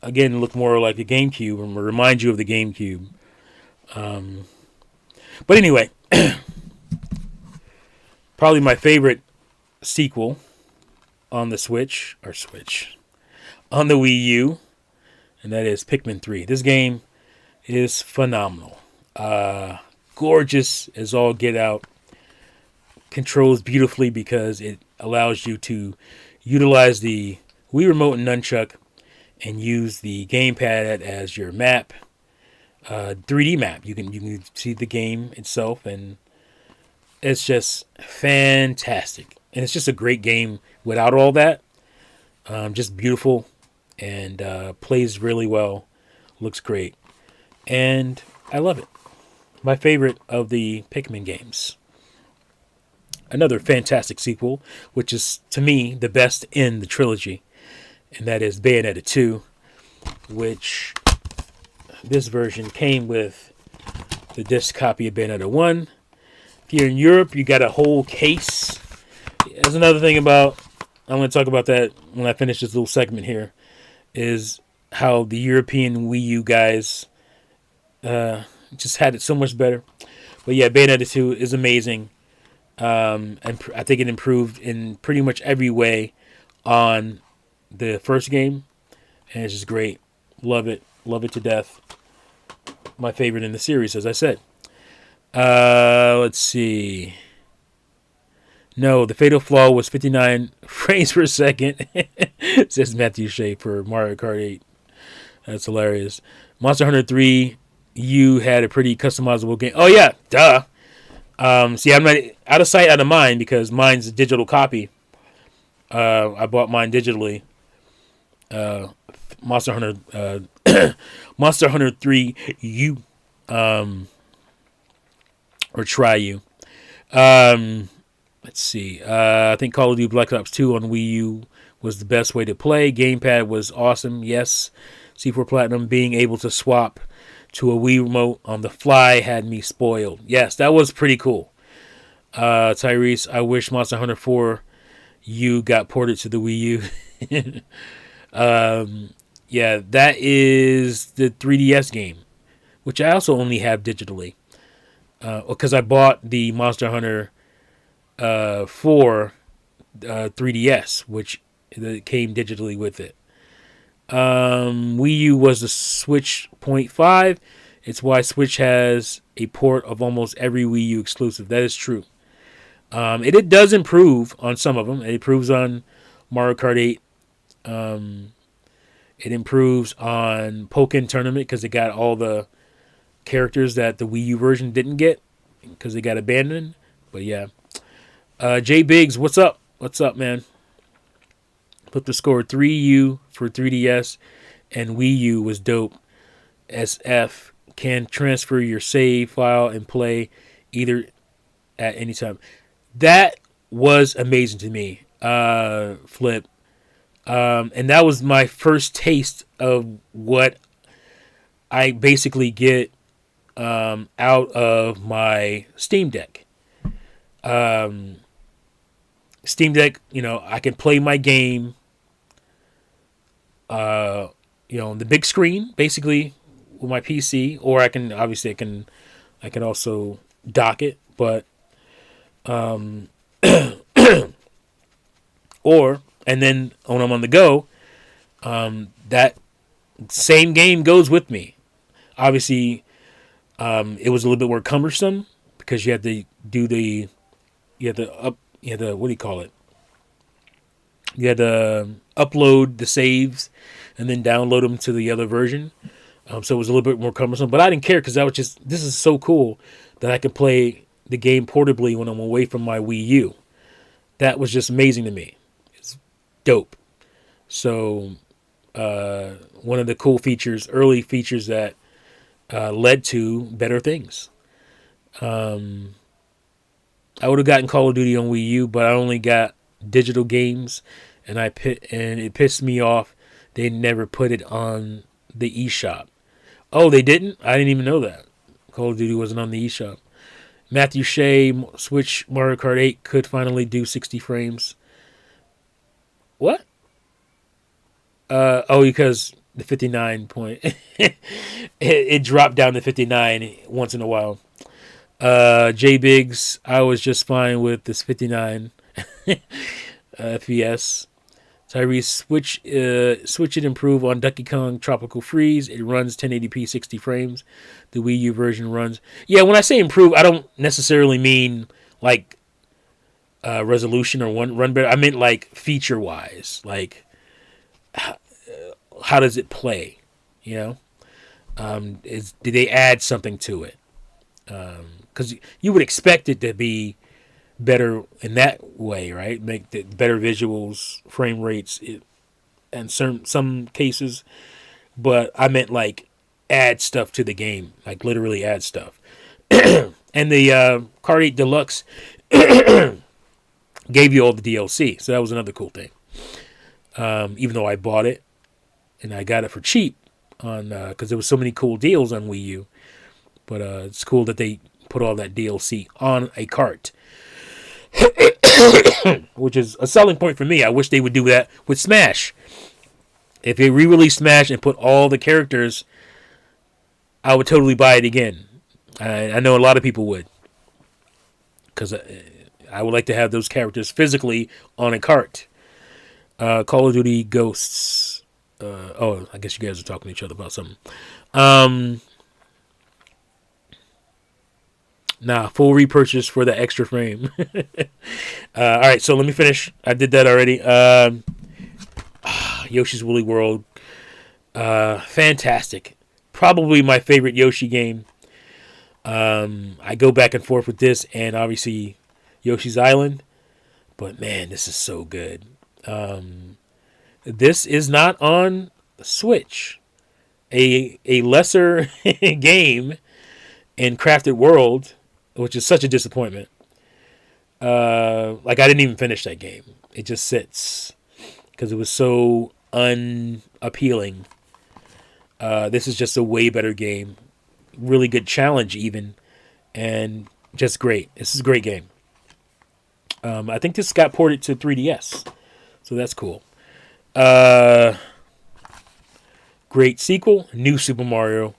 again look more like a GameCube and remind you of the GameCube. But anyway, Probably my favorite sequel on the Switch, on the Wii U, and that is Pikmin 3. This game is phenomenal. Gorgeous as all get out. Controls beautifully because it allows you to utilize the Wii Remote and Nunchuck and use the gamepad as your map, 3D map. You can see the game itself, and it's just fantastic. And it's just a great game without all that. Just beautiful and plays really well. Looks great. And I love it. My favorite of the Pikmin games. Another fantastic sequel, which is, to me, the best in the trilogy. And that is Bayonetta 2, which this version came with the disc copy of Bayonetta 1. Here in Europe, you got a whole case. There's another thing about, I'm going to talk about that when I finish this little segment here, is how the European Wii U guys just had it so much better. But yeah, Bayonetta 2 is amazing. And I think it improved in pretty much every way on the first game. And it's just great. Love it. Love it to death. My favorite in the series, as I said. Let's see. No, the fatal flaw was 59 frames per second, says Matthew Shea for Mario Kart 8. That's hilarious. Monster Hunter 3 U had a pretty customizable game. Oh, yeah. Duh. See, I'm not out of sight, out of mind, because mine's a digital copy. I bought mine digitally. Monster Hunter 3 U, or Try U. Let's see. I think Call of Duty Black Ops 2 on Wii U was the best way to play. Gamepad was awesome. Yes. C4 Platinum being able to swap to a Wii remote on the fly had me spoiled. Yes, that was pretty cool. Tyrese, I wish Monster Hunter 4 U got ported to the Wii U. Yeah, that is the 3DS game, which I also only have digitally. Because I bought the Monster Hunter 4 3DS, which came digitally with it. Wii U was the Switch 0.5. It's why Switch has a port of almost every Wii U exclusive. That is true. It does improve on some of them. It improves on Mario Kart 8. It improves on Pokken Tournament because it got all the characters that the Wii U version didn't get because they got abandoned. But yeah. Jay Biggs, what's up? What's up, man? Put the score 3U for 3DS and Wii U was dope. SF can transfer your save file and play either at any time. That was amazing to me, Flip. And that was my first taste of what I basically get out of my Steam Deck. Steam Deck, I can play my game, on the big screen, basically with my PC, or I can also dock it, but, and then when I'm on the go, that same game goes with me. Obviously, it was a little bit more cumbersome because you had to do what do you call it? You had to upload the saves and then download them to the other version. So it was a little bit more cumbersome, but I didn't care because this is so cool that I could play the game portably when I'm away from my Wii U. That was just amazing to me. It's dope. So one of the cool features, early features that led to better things. I would have gotten Call of Duty on Wii U, but I only got digital games, and it pissed me off. They never put it on the eShop. Oh, they didn't? I didn't even know that. Call of Duty wasn't on the eShop. Matthew Shea, Switch Mario Kart 8 could finally do 60 frames. What? Because the 59 point. it dropped down to 59 once in a while. J Biggs, I was just fine with this 59 FPS. Tyrese, switch it, improve on Donkey Kong Tropical Freeze. It runs 1080p 60 frames. The Wii U version runs. Yeah, when I say improve, I don't necessarily mean like resolution or run better. I meant like feature wise, like how does it play? You know, did they add something to it? Because you would expect it to be better in that way, right? Make the better visuals, frame rates, in some cases. But I meant like add stuff to the game, like literally add stuff. And the Card 8 Deluxe gave you all the DLC, so that was another cool thing. Even though I bought it and I got it for cheap on because there was so many cool deals on Wii U. But it's cool that they put all that DLC on a cart, which is a selling point for me. I wish they would do that with Smash. If they re-release Smash and put all the characters, I would totally buy it again. I know a lot of people would, because I would like to have those characters physically on a cart. Call of Duty Ghosts. I guess you guys are talking to each other about something. Nah, full repurchase for the extra frame. All right, so let me finish. I did that already. Yoshi's Woolly World. Fantastic. Probably my favorite Yoshi game. I go back and forth with this and obviously Yoshi's Island. But man, this is so good. This is not on Switch. A lesser game in Crafted World, which is such a disappointment. Like I didn't even finish that game. It just sits because it was so unappealing. This is just a way better game. Really good challenge even. And just great. This is a great game. I think this got ported to 3DS. So that's cool. Great sequel. Super Mario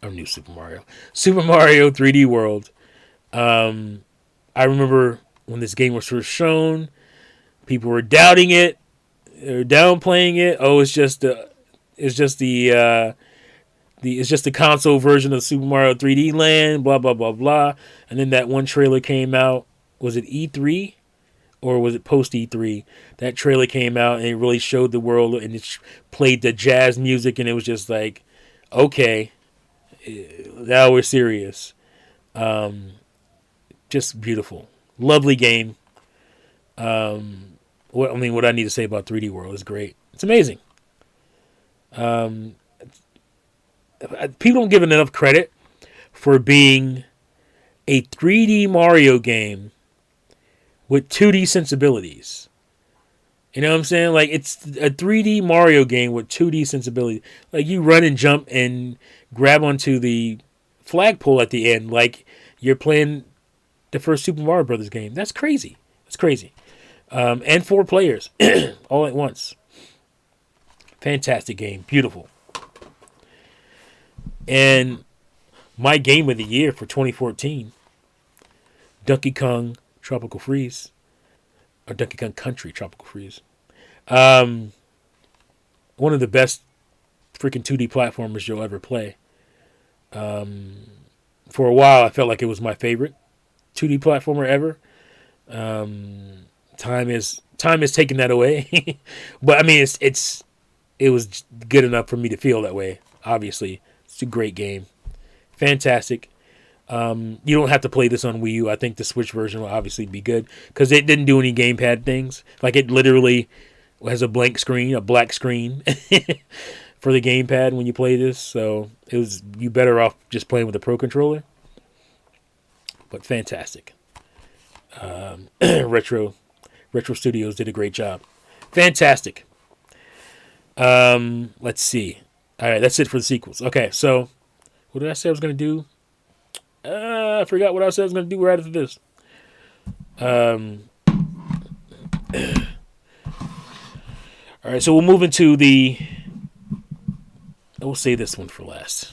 3D World. I remember when this game was first shown, people were doubting it, or downplaying it. Oh, it's just the console version of Super Mario 3D Land, blah blah blah blah. And then that one trailer came out. Was it E3 or was it post E3? That trailer came out and it really showed the world, and it played the jazz music, and it was just like, okay, now we're serious. Just beautiful, lovely game. What I need to say about 3D World is great. It's amazing. People don't give it enough credit for being a 3D Mario game with 2D sensibilities. You know what I'm saying? Like, it's a 3D Mario game with 2D sensibility. Like, you run and jump and grab onto the flagpole at the end like you're playing the first Super Mario Brothers game. That's crazy. It's crazy. And 4 players all at once. Fantastic game. Beautiful. And my game of the year for 2014, Donkey Kong Tropical Freeze. Or Donkey Kong Country Tropical Freeze. One of the best freaking 2D platformers you'll ever play. For a while, I felt like it was my favorite 2D platformer ever. Time is taking that away. But I mean, it was good enough for me to feel that way. Obviously, it's a great game. Fantastic. You don't have to play this on Wii U. I think the Switch version will obviously be good because it didn't do any gamepad things. Like, it literally has a black screen for the gamepad when you play this. So you better off just playing with a Pro controller. But fantastic. Retro Studios did a great job. Fantastic. Let's see. All right, that's it for the sequels. Okay, so what did I say I was going to do? I forgot what I said I was going to do right after this. All right, so we'll move into we'll save this one for last.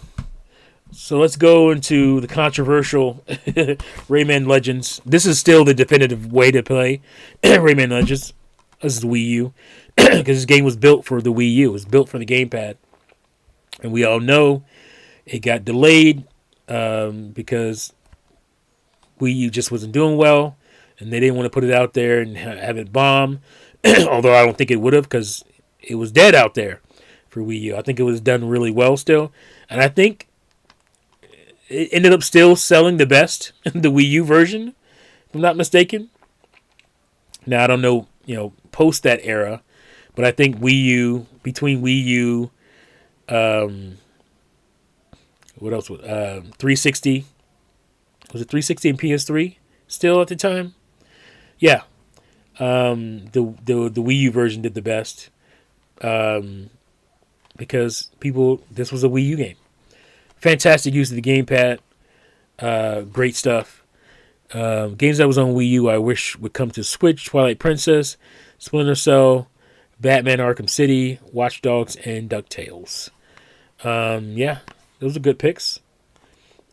So let's go into the controversial Rayman Legends. This is still the definitive way to play Rayman Legends. This is the Wii U. Because this game was built for the Wii U. It was built for the gamepad. And we all know it got delayed because Wii U just wasn't doing well. And they didn't want to put it out there and have it bomb. Although I don't think it would have, because it was dead out there for Wii U. I think it was done really well still. And I think it ended up still selling the best, the Wii U version, if I'm not mistaken. Now, I don't know, post that era, but I think between Wii U, what else? 360. Was it 360 and PS3 still at the time? Yeah. The Wii U version did the best. Because this was a Wii U game. Fantastic use of the gamepad. Great stuff. Games that was on Wii U I wish would come to Switch: Twilight Princess, Splinter Cell, Batman Arkham City, Watch Dogs, and DuckTales. Yeah, those are good picks.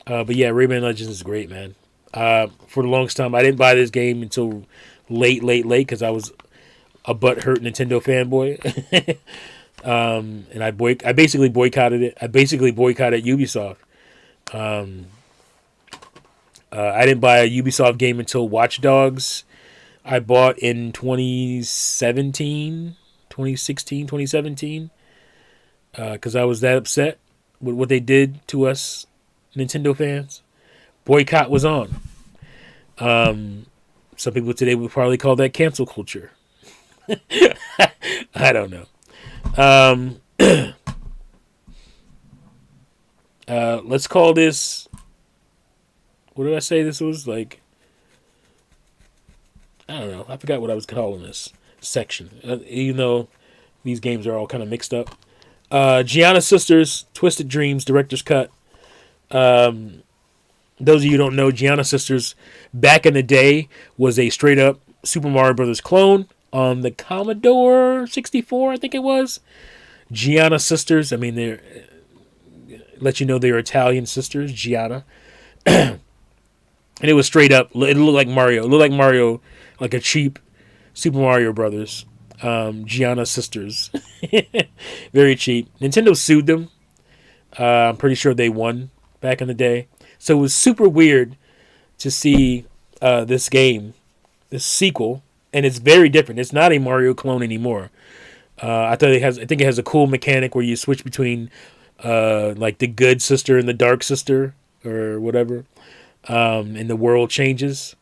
But yeah, Rayman Legends is great, man. For the longest time, I didn't buy this game until late, because I was a butthurt Nintendo fanboy. And I basically boycotted it. I basically boycotted Ubisoft. I didn't buy a Ubisoft game until Watch Dogs. I bought in 2017, 2017, because I was that upset with what they did to us Nintendo fans. Boycott was on. Some people today would probably call that cancel culture. I don't know. Let's call this. What did I say this was? Like, I don't know. I forgot what I was calling this section. Even though these games are all kind of mixed up. Gianna Sisters, Twisted Dreams, Director's Cut. Those of you who don't know, Gianna Sisters, back in the day, was a straight up Super Mario Brothers clone on the Commodore 64, I think it was. Gianna Sisters, I mean, they're let you know they're Italian sisters, Gianna. And it was straight up, it looked like Mario. It looked like Mario, like a cheap Super Mario Brothers. Gianna Sisters. Very cheap. Nintendo sued them. I'm pretty sure they won back in the day. So it was super weird to see this game, this sequel, and it's very different. It's not a Mario clone anymore. I think it has a cool mechanic where you switch between like the good sister and the dark sister or whatever, and the world changes.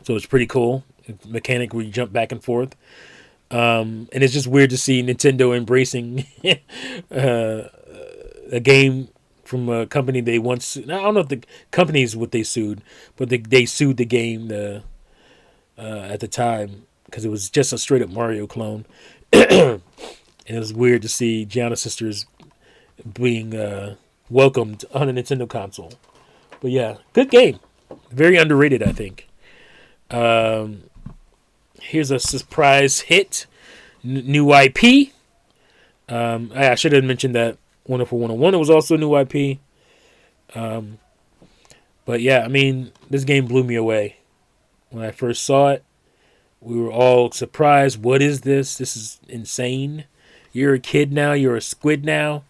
So it's pretty cool mechanic where you jump back and forth. And it's just weird to see Nintendo embracing a game from a company they once. I don't know if the company is what they sued, but they sued the game at the time because it was just a straight up Mario clone. And it was weird to see Gianna Sisters being welcomed on a Nintendo console. But yeah, good game. Very underrated, I think. Here's a surprise hit. New IP. I should have mentioned that Wonderful 101. It was also a new IP. But yeah, I mean, this game blew me away. When I first saw it, we were all surprised. What is this? This is insane. You're a kid now. You're a squid now.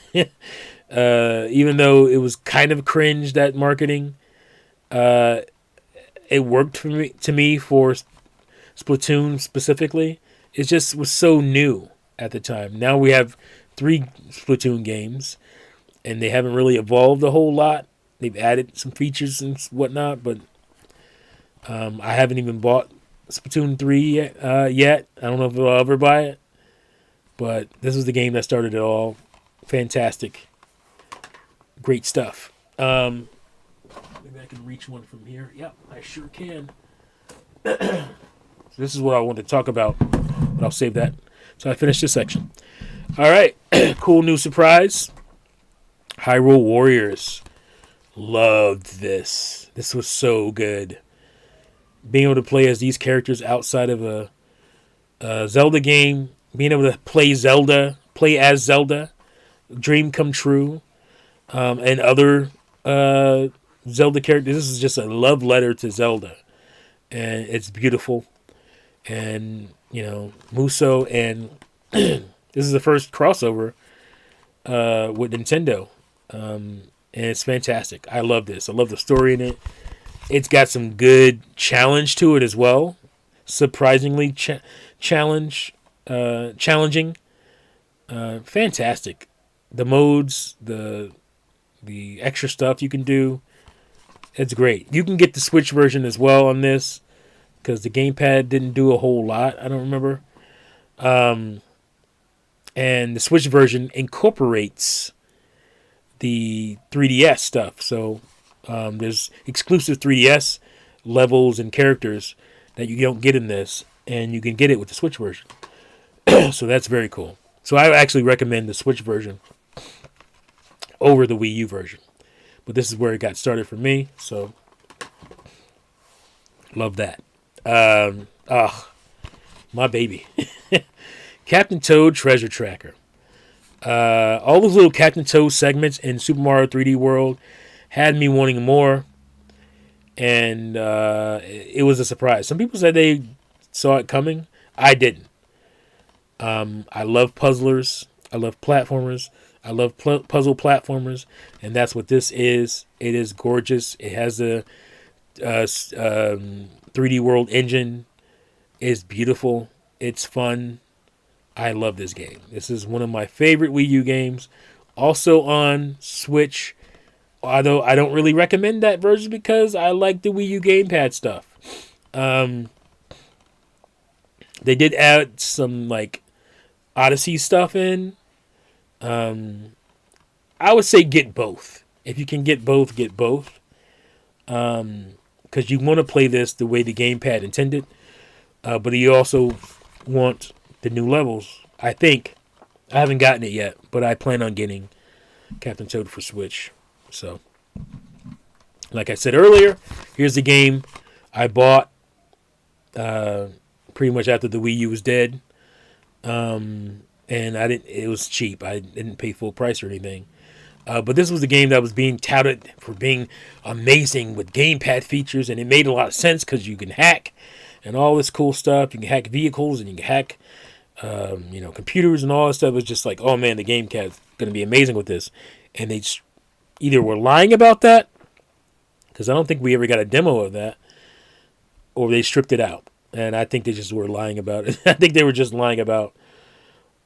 Even though it was kind of cringe, that marketing, it worked to me for Splatoon specifically. It just was so new at the time. Now we have 3 Splatoon games, and they haven't really evolved a whole lot. They've added some features and whatnot, but I haven't even bought Splatoon 3 yet. I don't know if I'll ever buy it, but this was the game that started it all. Fantastic. Great stuff. Maybe I can reach one from here. Yep, I sure can. So this is what I want to talk about, but I'll save that so I finish this section. All right. Cool new surprise. Hyrule Warriors. Loved this. This was so good. Being able to play as these characters outside of a Zelda game, being able to play as Zelda, dream come true. and other Zelda characters. This is just a love letter to Zelda, and it's beautiful. And Muso, and this is the first crossover with Nintendo, and it's fantastic. I love this. I love the story in it. It's got some good challenge to it as well. Surprisingly challenging. Fantastic. The modes, the extra stuff you can do. It's great. You can get the Switch version as well on this, because the gamepad didn't do a whole lot. I don't remember. And the Switch version incorporates the 3DS stuff. So there's exclusive 3DS levels and characters that you don't get in this, and you can get it with the Switch version. So that's very cool. So I actually recommend the Switch version over the Wii U version. But this is where it got started for me, so love that. My baby. Captain Toad Treasure Tracker. All those little Captain Toad segments in Super Mario 3D World had me wanting more, and it was a surprise. Some people said they saw it coming. I didn't. I love puzzlers. I love platformers. I love puzzle platformers, and that's what this is. It is gorgeous. It has a 3D World engine. It's beautiful. It's fun. I love this game. This is one of my favorite Wii U games. Also on Switch, although I don't really recommend that version because I like the Wii U gamepad stuff. They did add some like Odyssey stuff in. I would say get both. If you can get both, get both. Because you want to play this the way the gamepad intended. But you also want the new levels. I think. I haven't gotten it yet, but I plan on getting Captain Toad for Switch. So, like I said earlier, here's the game I bought pretty much after the Wii U was dead. And it was cheap. I didn't pay full price or anything. But this was the game that was being touted for being amazing with gamepad features, and it made a lot of sense because you can hack and all this cool stuff. You can hack vehicles and you can hack, computers and all this stuff. It was just like, oh man, the gamepad's going to be amazing with this. And they either were lying about that, because I don't think we ever got a demo of that, or they stripped it out. And I think they just were lying about it. I think they were just lying about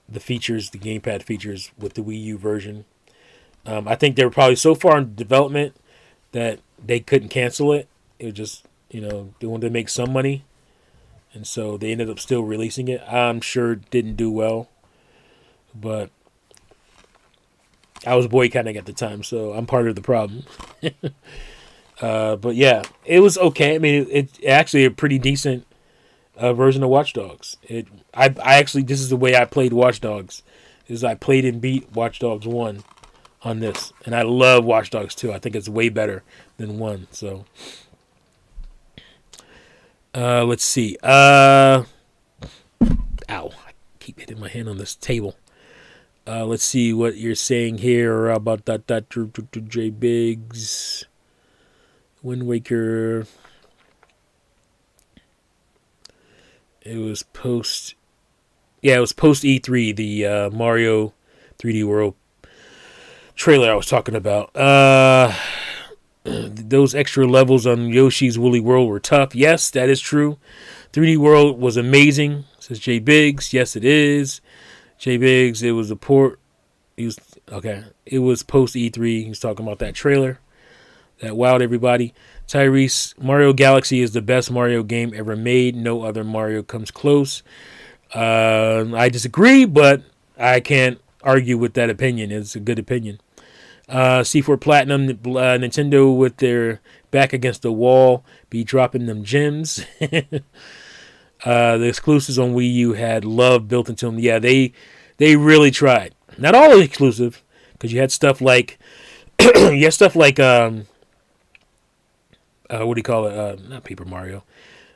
the features, the gamepad features with the Wii U version. I think they were probably so far in development that they couldn't cancel it. It was just, they wanted to make some money. And so they ended up still releasing it. I'm sure it didn't do well. But I was boycotting at the time, so I'm part of the problem. But yeah, it was okay. I mean, it's actually a pretty decent version of Watch Dogs. I actually, this is the way I played Watch Dogs, is I played and beat Watch Dogs 1 on this, and I love Watch Dogs 2. I think it's way better than 1. So let's see. Ow, I keep hitting my hand on this table. Let's see what you're saying here about that J Biggs Wind Waker. It was post E3, the Mario 3D World trailer I was talking about. Those extra levels on Yoshi's Woolly World were tough. Yes, that is true. 3D World was amazing, says Jay Biggs. Yes, it is. Jay Biggs, it was a port. It was post E3. He was talking about that trailer that wowed everybody. Tyrese, Mario Galaxy is the best Mario game ever made. No other Mario comes close. I disagree, but I can't argue with that opinion. It's a good opinion. C4 Platinum, Nintendo with their back against the wall, be dropping them gems. The exclusives on Wii U had love built into them. Yeah, they really tried. Not all exclusive, because you had stuff like what do you call it? Not Paper Mario.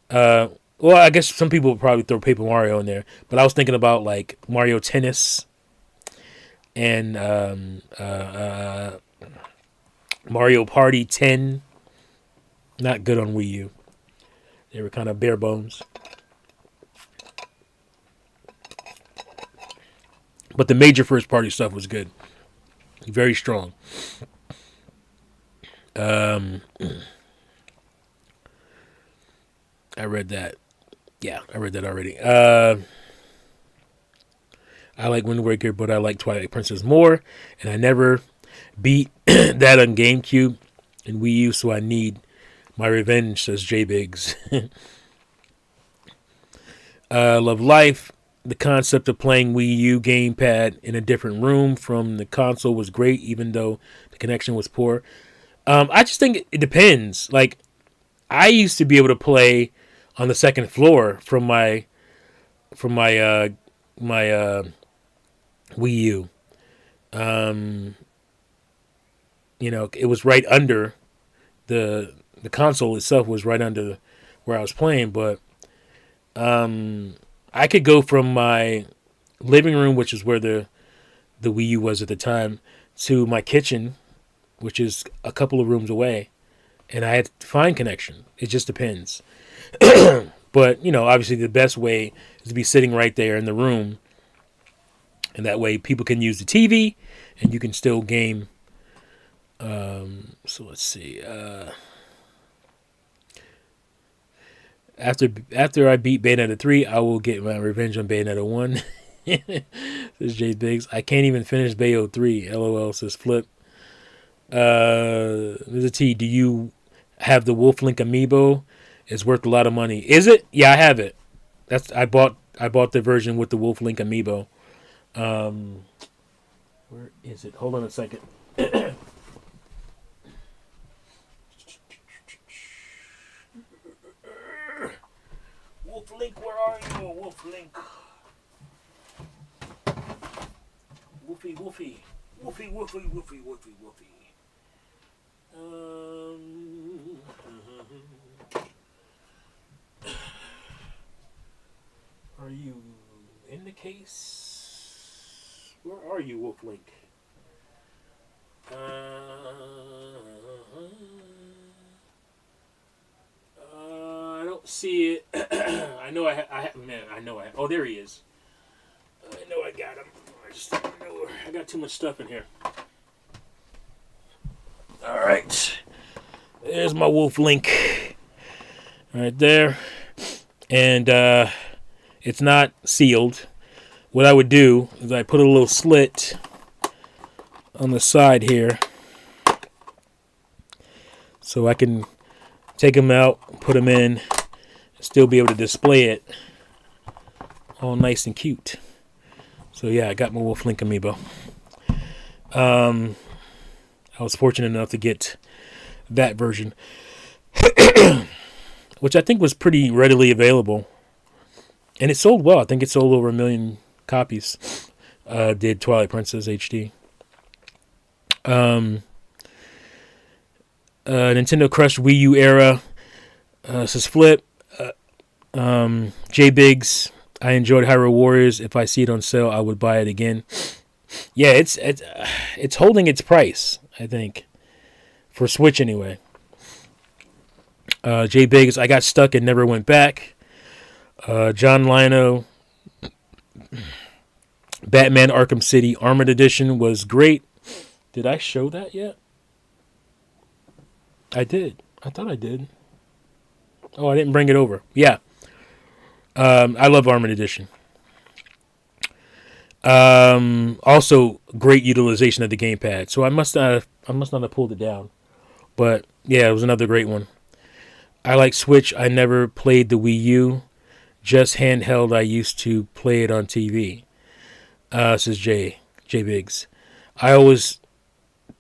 Well, I guess some people would probably throw Paper Mario in there, but I was thinking about like Mario Tennis and Mario Party 10, not good on Wii U. They were kind of bare bones. But the major first party stuff was good. Very strong. I read that. Yeah, I read that already. I like Wind Waker, but I like Twilight Princess more. And I never beat that on GameCube and Wii U, so I need my revenge, says J Biggs. Love Life. The concept of playing Wii U gamepad in a different room from the console was great, even though the connection was poor. I just think it depends. Like, I used to be able to play on the second floor from my Wii U. It was right under the console itself was right under where I was playing, but I could go from my living room, which is where the Wii U was at the time, to my kitchen, which is a couple of rooms away, and I had fine connection. It just depends. But, obviously the best way is to be sitting right there in the room, and that way people can use the TV, and you can still game. So let's see. After I beat Bayonetta 3, I will get my revenge on Bayonetta 1. Says Jay Biggs. I can't even finish Bayo 3. LOL, says Flip. Mizzah Tee, do you have the Wolf Link Amiibo? It's worth a lot of money. Is it? Yeah, I have it. I bought the version with the Wolf Link Amiibo. Where is it? Hold on a second. Wolf Link, where are you? Wolf Link. Woofy, woofy. Woofy, woofy, woofy, woofy, woofy. Are you in the case? Where are you, Wolf Link? I don't see it. I know oh, there he is. I know I got him. I just don't know. I got too much stuff in here. All right. There's my Wolf Link. Right there. And it's not sealed. What I would do is I put a little slit on the side here so I can take them out, put them in, still be able to display it all nice and cute. So yeah, I got my Wolf Link Amiibo. I was fortunate enough to get that version, which I think was pretty readily available. And it sold well. I think it sold over 1 million copies. Did Twilight Princess HD. Nintendo crushed Wii U era. Says Flip. J Biggs. I enjoyed Hyrule Warriors. If I see it on sale, I would buy it again. Yeah, it's holding its price, I think, for Switch anyway. J Biggs. I got stuck and never went back. John Lino. Batman Arkham City Armored Edition was great. Did I show that yet? I did. I thought I did. Oh, I didn't bring it over. Yeah. I love Armored Edition. Also, great utilization of the gamepad. So I must not have pulled it down. But yeah, it was another great one. I like Switch. I never played the Wii U. Just handheld. I used to play it on TV. Says J Biggs. I always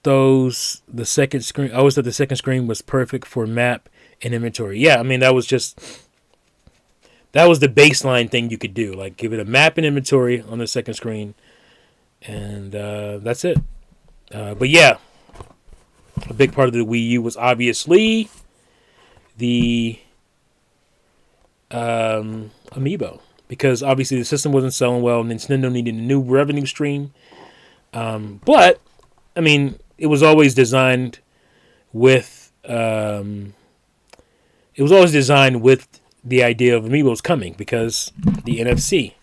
thought the second screen was perfect for map and inventory. Yeah, I mean that was the baseline thing you could do. Like give it a map and inventory on the second screen, and that's it. But yeah, a big part of the Wii U was obviously the Amiibo, because obviously the system wasn't selling well. Nintendo needed a new revenue stream. But I mean, it was always designed with it was always designed with the idea of Amiibos coming because the NFC.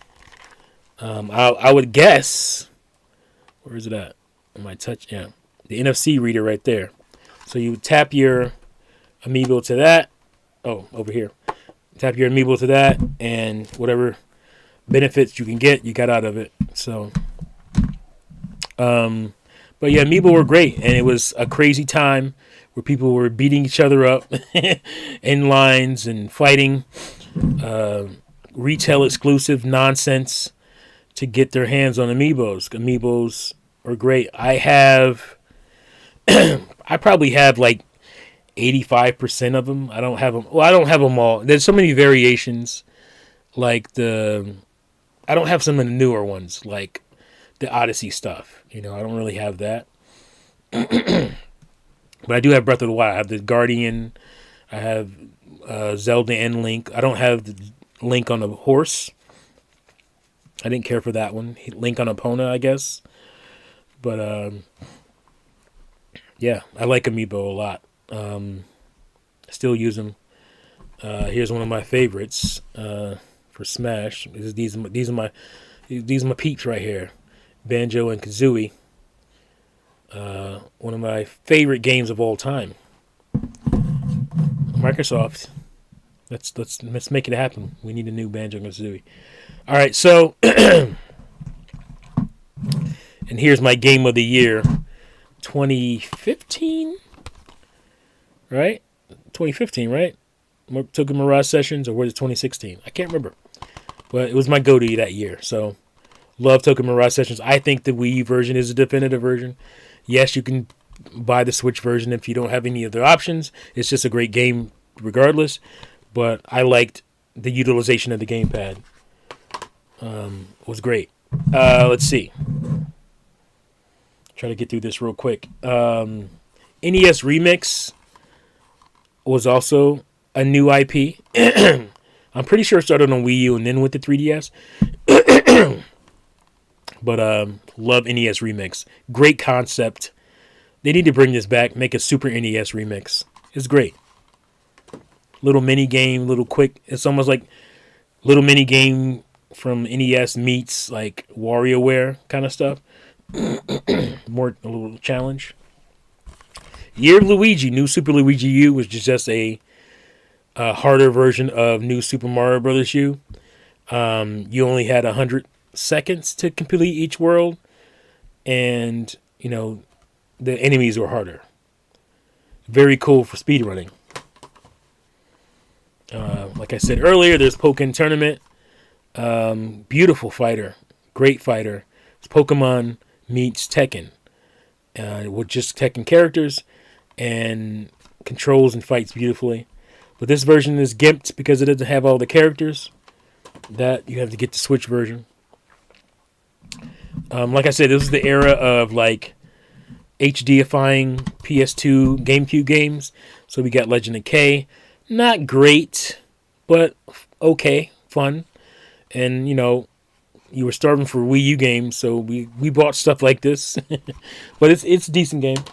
I would guess, where is it at? Am I touch? Yeah, the NFC reader right there. So you tap your Amiibo to that. Oh, over here. Tap your Amiibo to that, and whatever benefits you can get, you got out of it. So, but yeah, Amiibo were great, and it was a crazy time where people were beating each other up in lines and fighting retail exclusive nonsense to get their hands on Amiibos. Amiibos are great. I probably have like 85% of them. I don't have them. Well, I don't have them all. There's so many variations. Like I don't have some of the newer ones, like the Odyssey stuff. I don't really have that. But I do have Breath of the Wild. I have the Guardian. I have Zelda and Link. I don't have the Link on a horse. I didn't care for that one. Link on Epona, I guess. But yeah, I like Amiibo a lot. I still use them. Here's one of my favorites for Smash. These are my peeps right here. Banjo and Kazooie. One of my favorite games of all time. Microsoft. Let's make it happen. We need a new Banjo and Kazooie. All right, so and here's my game of the year, 2015, right? 2015, right? Tokyo Mirage Sessions, or was it 2016? I can't remember, but it was my go-to that year. So love Tokyo Mirage Sessions. I think the Wii U version is a definitive version. Yes, you can buy the Switch version if you don't have any other options. It's just a great game regardless. But I liked the utilization of the gamepad. Was great. Let's see. Try to get through this real quick. NES Remix was also a new IP. I'm pretty sure it started on Wii U and then with the 3DS. But love NES Remix. Great concept. They need to bring this back. Make a Super NES Remix. It's great. Little mini game, little quick. It's almost like little mini game from NES meets like WarioWare kind of stuff. More a little challenge. Year of Luigi, New Super Luigi U was just a harder version of New Super Mario Brothers U. You only had 100 seconds to complete each world, and the enemies were harder. Very cool for speedrunning. Like I said earlier, there's Pokken Tournament. Beautiful fighter, great fighter. It's Pokemon meets Tekken, with just Tekken characters and controls and fights beautifully. But this version is gimped because it doesn't have all the characters. That you have to get the Switch version. Like I said, this is the era of like HDifying PS2, GameCube games. So we got Legend of K. Not great, but okay, fun. And, you were starving for Wii U games, so we bought stuff like this. But it's a decent game.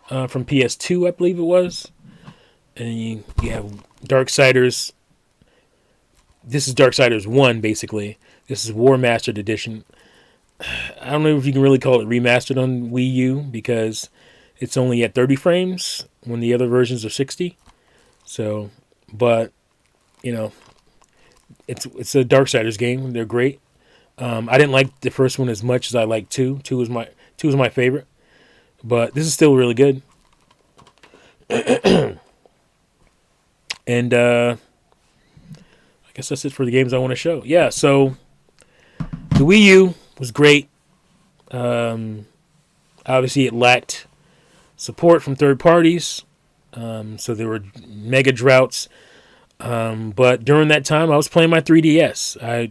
From PS2, I believe it was. And you have Darksiders. This is Darksiders 1, basically. This is War Mastered Edition. I don't know if you can really call it remastered on Wii U because it's only at 30 frames when the other versions are 60. So, but, it's a Darksiders game. They're great. I didn't like the first one as much as I liked 2. 2 was my favorite. But this is still really good. And I guess that's it for the games I want to show. Yeah, so the Wii U was great. Obviously, it lacked support from third parties. So there were mega droughts. But during that time, I was playing my 3DS.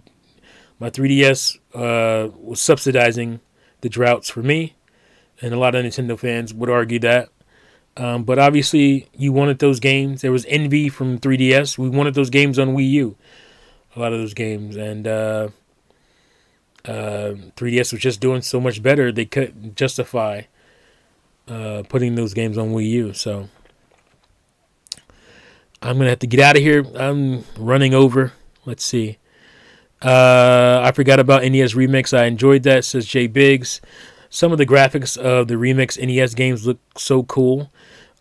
My 3DS was subsidizing the droughts for me. And a lot of Nintendo fans would argue that. But obviously, you wanted those games. There was envy from 3DS. We wanted those games on Wii U. A lot of those games. And 3DS was just doing so much better, they couldn't justify putting those games on Wii U. So I'm gonna have to get out of here. I'm running over. Let's see. I forgot about NES Remix. I enjoyed that, says Jay Biggs. Some of the graphics of the Remix NES games look so cool.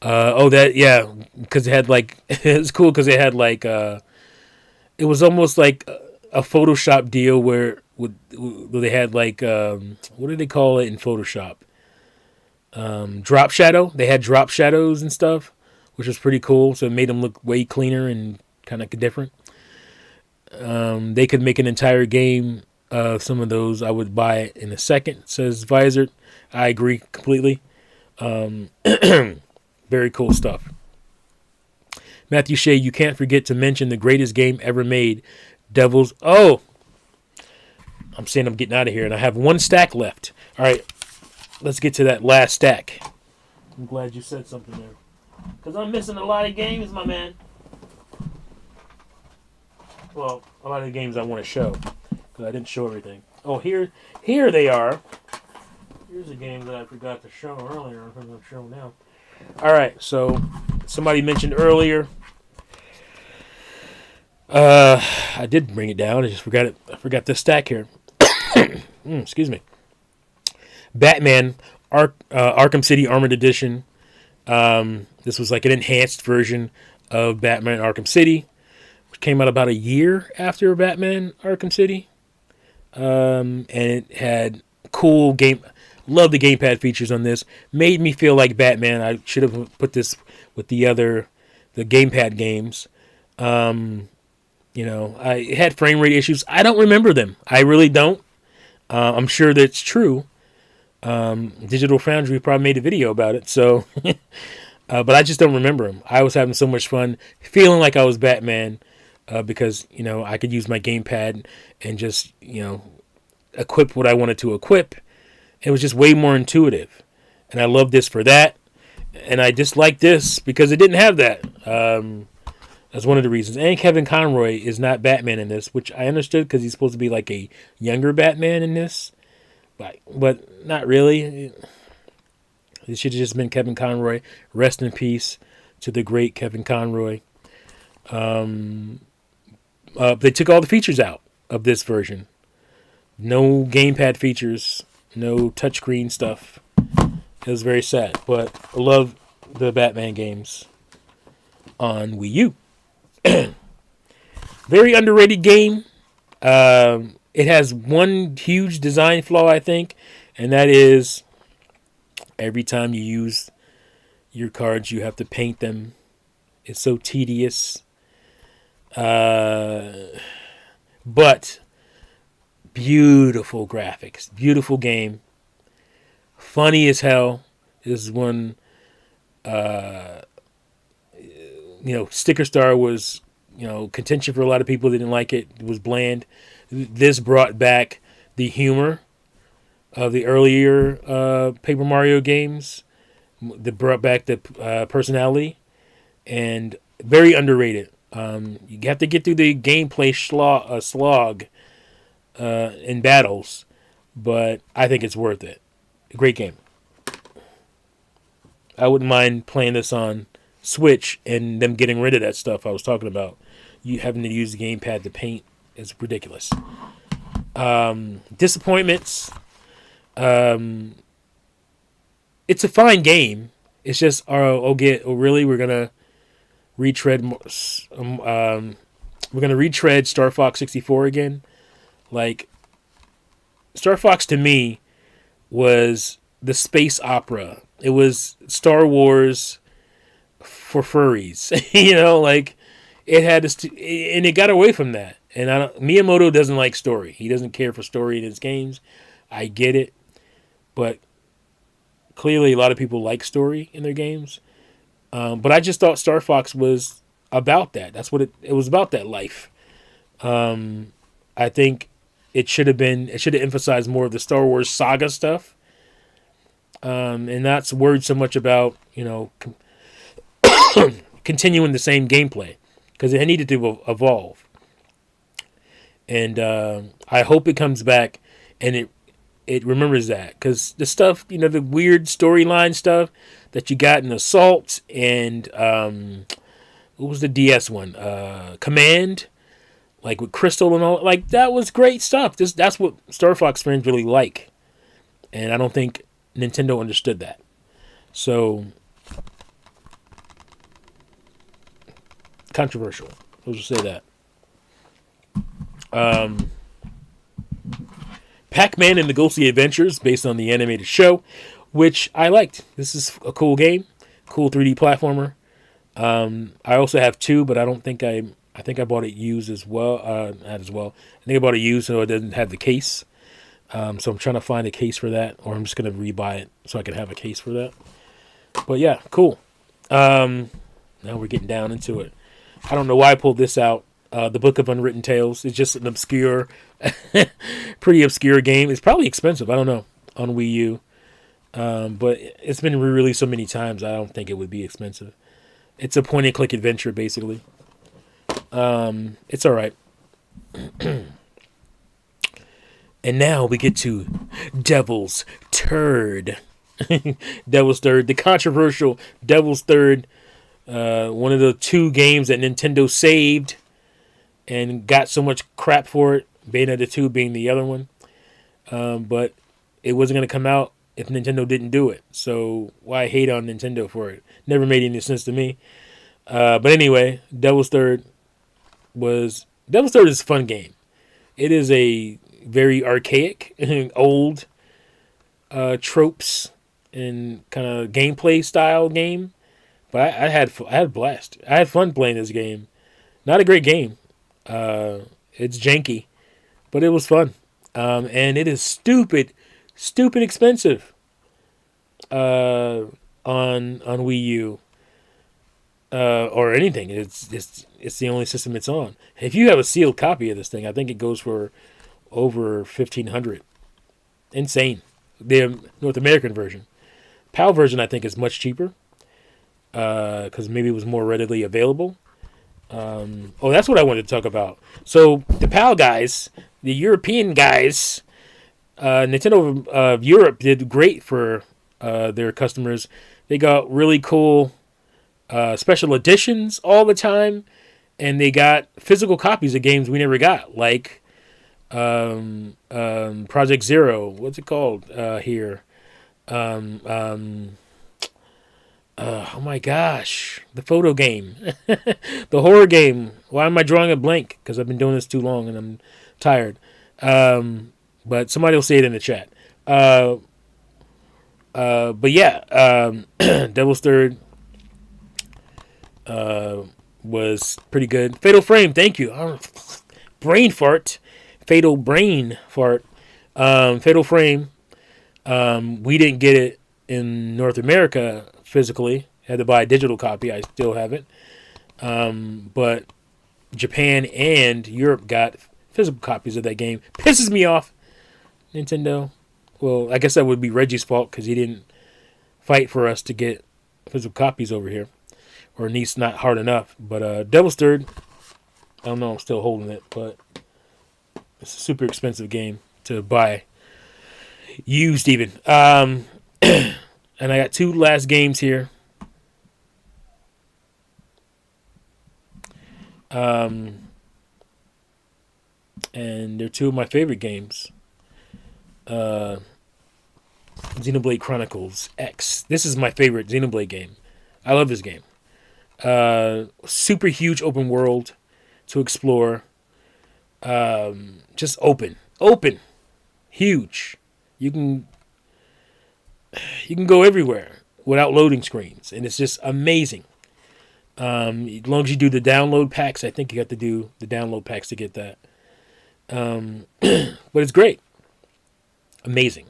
Because it had like it was cool because it had like it was almost like a Photoshop deal where they had like what do they call it in Photoshop? Drop shadow. They had drop shadows and stuff, which was pretty cool. So it made them look way cleaner and kind of different. They could make an entire game of some of those. I would buy it in a second, says Visor. I agree completely. Very cool stuff. Matthew Shea, you can't forget to mention the greatest game ever made, Devil's... Oh! I'm saying I'm getting out of here, and I have one stack left. All right, let's get to that last stack. I'm glad you said something there. Because I'm missing a lot of games, my man. Well, a lot of the games I want to show. Because I didn't show everything. Oh, here they are. Here's a game that I forgot to show earlier. I'm going to show now. All right, so somebody mentioned earlier. I did bring it down. I just forgot it. I forgot this stack here. Excuse me. Batman Arkham City Armored Edition. This was like an enhanced version of Batman Arkham City, which came out about a year after Batman Arkham City. And it had cool game. Love the gamepad features on this. Made me feel like Batman. I should have put this with the gamepad games. It had frame rate issues. I don't remember them. I really don't. I'm sure that's true. Digital Foundry probably made a video about it. So, but I just don't remember them. I was having so much fun, feeling like I was Batman, because I could use my gamepad and just equip what I wanted to equip. It was just way more intuitive, and I love this for that. And I dislike this because it didn't have that. That's one of the reasons. And Kevin Conroy is not Batman in this, which I understood because he's supposed to be like a younger Batman in this, but not really. It should have just been Kevin Conroy. Rest in peace to the great Kevin Conroy. They took all the features out of this version. No gamepad features. No touchscreen stuff. It was very sad, but I love the Batman games on Wii U. Very underrated game. It has one huge design flaw, I think, and that is every time you use your cards, you have to paint them. It's so tedious. But beautiful graphics, beautiful game, funny as hell. This is one, Sticker Star was, contention for a lot of people. They didn't like it. It was bland. This brought back the humor of the earlier Paper Mario games. That brought back the personality, and very underrated. You have to get through the gameplay slog in battles, but I think it's worth it. Great game. I wouldn't mind playing this on Switch and them getting rid of that stuff I was talking about. You having to use the gamepad to paint is ridiculous. Disappointments. It's a fine game. It's just, really? We're gonna retread. We're gonna retread Star Fox 64 again. Like, Star Fox to me was the space opera. It was Star Wars for furries. It had and it got away from that. And Miyamoto doesn't like story. He doesn't care for story in his games. I get it, but clearly a lot of people like story in their games. But I just thought Star Fox was about that. That's what it was about, that life. I think it should have emphasized more of the Star Wars saga stuff. And not worried so much about, continuing the same gameplay, because it needed to evolve. And I hope it comes back and it remembers that because the stuff, the weird storyline stuff that you got in Assault and what was the DS one? Command, like with Crystal and all. Like that was great stuff. That's what Star Fox fans really like, and I don't think Nintendo understood that. So controversial. We'll just say that. Pac-Man and the Ghostly Adventures, based on the animated show, which I liked. This is a cool game, cool 3D platformer. I also have two, but I don't think I think I bought it used as well. Not as well. I think I bought it used, so it doesn't have the case. So I'm trying to find a case for that, or I'm just gonna rebuy it so I can have a case for that. But yeah, cool. Now we're getting down into it. I don't know why I pulled this out. The Book of Unwritten Tales. It's just an obscure, pretty obscure game. It's probably expensive. I don't know on Wii U, but it's been re-released so many times. I don't think it would be expensive. It's a point-and-click adventure, basically. It's all right. And now we get to Devil's Third. Devil's Third, the controversial Devil's Third. One of the two games that Nintendo saved and got so much crap for it. Bayonetta 2 being the other one. But it wasn't going to come out if Nintendo didn't do it. So why hate on Nintendo for it? Never made any sense to me. But anyway, Devil's Third is a fun game. It is a very archaic, old tropes and kind of gameplay style game. But I had a blast. I had fun playing this game. Not a great game. It's janky, but it was fun. And it is stupid expensive on Wii U or anything. It's the only system it's on. If you have a sealed copy of this thing, I think it goes for over $1,500. Insane. The North American version. PAL version I think is much cheaper because maybe it was more readily available. That's what I wanted to talk about. So the PAL guys, the European guys, Nintendo of Europe did great for their customers. They got really cool special editions all the time, and they got physical copies of games we never got, like Project Zero. What's it called here? Oh my gosh, the photo game, the horror game. Why am I drawing a blank? Because I've been doing this too long and I'm tired. But somebody will say it in the chat. But yeah, Devil's Third was pretty good. Fatal Frame, thank you. Brain fart. Fatal brain fart. Fatal Frame. We didn't get it in North America physically. Had to buy a digital copy. I still have it. But Japan and Europe got physical copies of that game. Pisses me off. Nintendo. Well, I guess that would be Reggie's fault because he didn't fight for us to get physical copies over here. Or at least not hard enough. But Devil's Third, I don't know, I'm still holding it. But it's a super expensive game to buy. Used even. And I got two last games here. And they're two of my favorite games. Xenoblade Chronicles X. This is my favorite Xenoblade game. I love this game. Super huge open world to explore. Just open. Huge. You can go everywhere without loading screens, and it's just amazing. As long as you do the download packs, I think you have to do the download packs to get that. But it's great. Amazing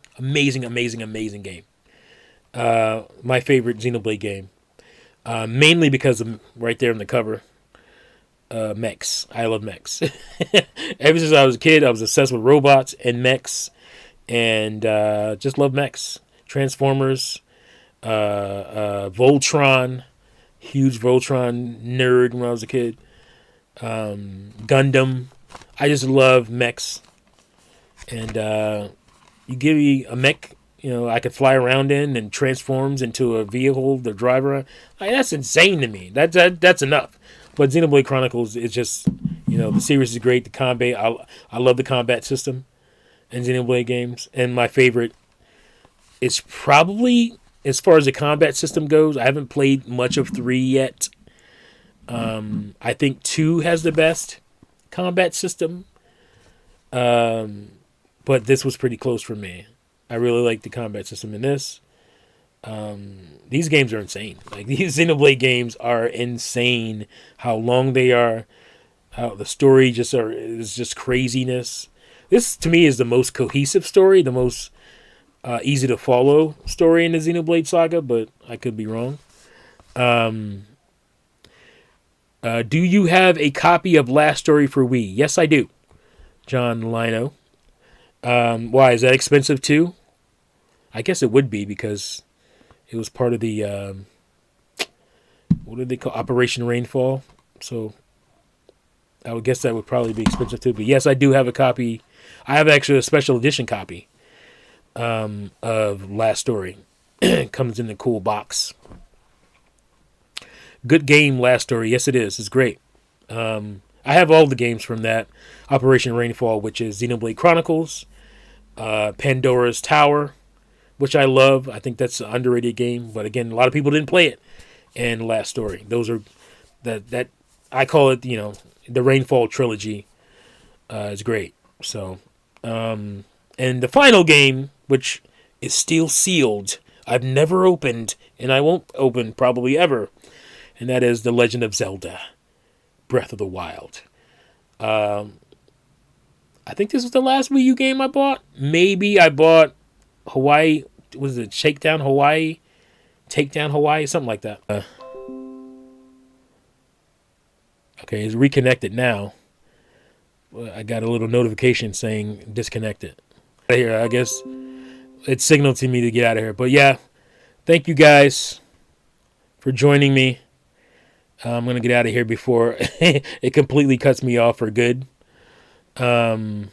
game. My favorite Xenoblade game. Mainly because of right there in the cover. Mechs. I love mechs. Ever since I was a kid, I was obsessed with robots and mechs. And just love mechs. Transformers, Voltron, huge Voltron nerd when I was a kid. Gundam. I just love mechs. And You give me a mech, I could fly around in and transforms into a vehicle, the driver. Like, that's insane to me. That's enough. But Xenoblade Chronicles is just, the series is great. The combat, I love the combat system in Xenoblade games. And my favorite is probably, as far as the combat system goes, I haven't played much of 3 yet. I think 2 has the best combat system. But this was pretty close for me. I really like the combat system in this. These games are insane. Like, these Xenoblade games are insane. How long they are, how the story is just craziness. This to me is the most cohesive story, the most easy to follow story in the Xenoblade saga, but I could be wrong. Do you have a copy of Last Story for Wii? Yes, I do. John Lino. Why, is that expensive too? I guess it would be because it was part of the what did they call Operation Rainfall? So I would guess that would probably be expensive too. But yes, I do have a copy. I have actually a special edition copy of Last Story. It comes in a cool box. Good game, Last Story. Yes, it is. It's great. I have all the games from that Operation Rainfall, which is Xenoblade Chronicles, Pandora's Tower, which I love. I think that's an underrated game, but again, a lot of people didn't play it. And Last Story. Those are that I call it, the Rainfall trilogy. Is great. So, and the final game, which is still sealed, I've never opened, and I won't open probably ever, and that is The Legend of Zelda: Breath of the Wild. I think this was the last Wii U game I bought. Maybe I bought Hawaii. Was it Takedown Hawaii, something like that. Okay, it's reconnected now. I got a little notification saying disconnected. Here, I guess it signaled to me to get out of here. But yeah, thank you guys for joining me. I'm gonna get out of here before it completely cuts me off for good. Let me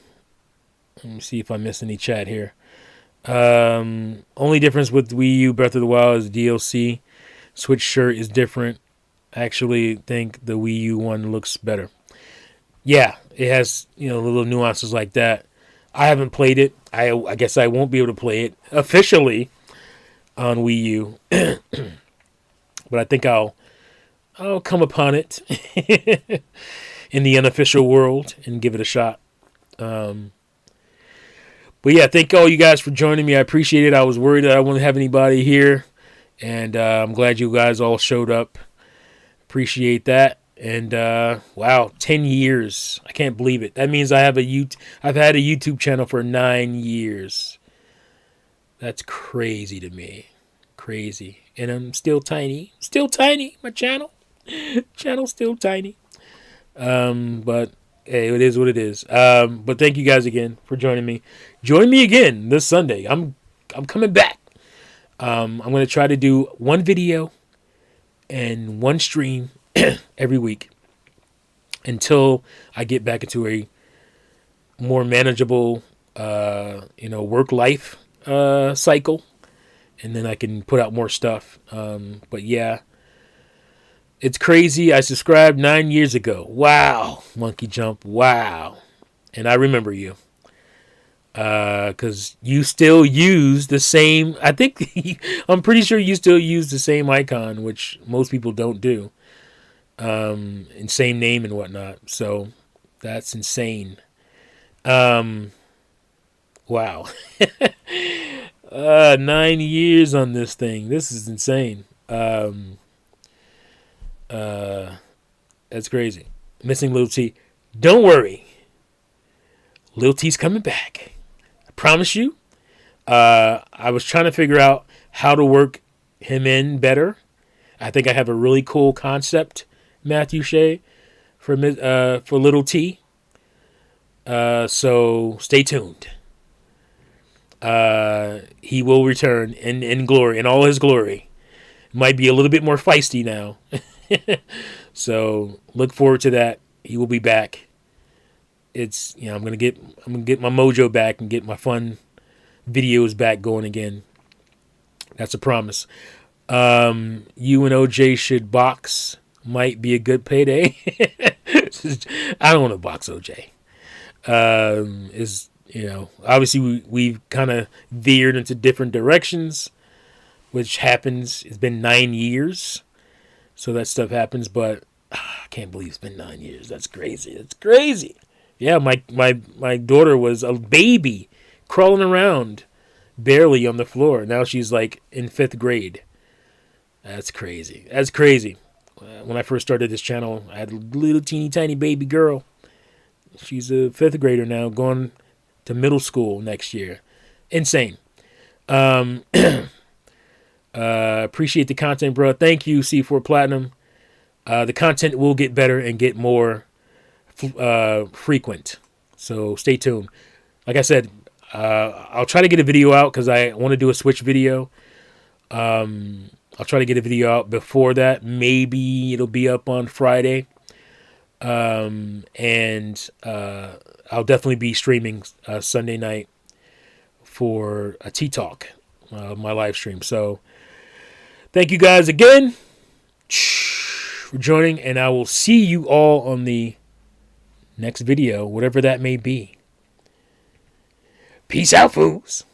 see if I missed any chat here. Only difference with Wii U Breath of the Wild is DLC. Switch shirt is different. I actually think the Wii U one looks better. Yeah, it has, little nuances like that. I haven't played it. I guess I won't be able to play it officially on Wii U. But I think I'll come upon it in the unofficial world and give it a shot. But yeah, thank all you guys for joining me. I appreciate it. I was worried that I wouldn't have anybody here, and I'm glad you guys all showed up. Appreciate that. And wow, 10 years. I can't believe it. That means I've had a YouTube channel for 9 years. That's crazy to me. Crazy. And I'm still tiny. Still tiny, my channel. Channel's still tiny. But hey, it is what it is. But thank you guys again for joining me. Join me again this Sunday. I'm coming back. I'm going to try to do one video and one stream every week until I get back into a more manageable, work life cycle, and then I can put out more stuff. But yeah, it's crazy. I subscribed 9 years ago. Wow, Monkey Jump. Wow, and I remember you. Because you still use the same, I think, I'm pretty sure you still use the same icon, which most people don't do. And same name and whatnot. So that's insane. Wow. 9 years on this thing. This is insane. That's crazy. Missing Lil T. Don't worry. Lil T's coming back. Promise you. I was trying to figure out how to work him in better. I think I have a really cool concept, Matthew Shea, for Little T. So stay tuned. He will return in glory, in all his glory. Might be a little bit more feisty now. So look forward to that. He will be back. It's, I'm gonna get my mojo back and get my fun videos back going again. That's a promise. You and OJ should box. Might be a good payday. I don't want to box OJ. Is obviously we've kind of veered into different directions, which happens. It's been 9 years, so that stuff happens. But I can't believe it's been 9 years. That's crazy. That's crazy. Yeah, my daughter was a baby crawling around barely on the floor. Now she's like in 5th grade. That's crazy. That's crazy. When I first started this channel, I had a little teeny tiny baby girl. She's a 5th grader now, going to middle school next year. Insane. Appreciate the content, bro. Thank you, C4 Platinum. The content will get better and get more frequent. So stay tuned. Like I said, I'll try to get a video out because I want to do a Switch video. I'll try to get a video out before that. Maybe it'll be up on Friday. And I'll definitely be streaming Sunday night for a Tea Talk, my live stream. So thank you guys again for joining, and I will see you all on the next video, whatever that may be. Peace out, fools.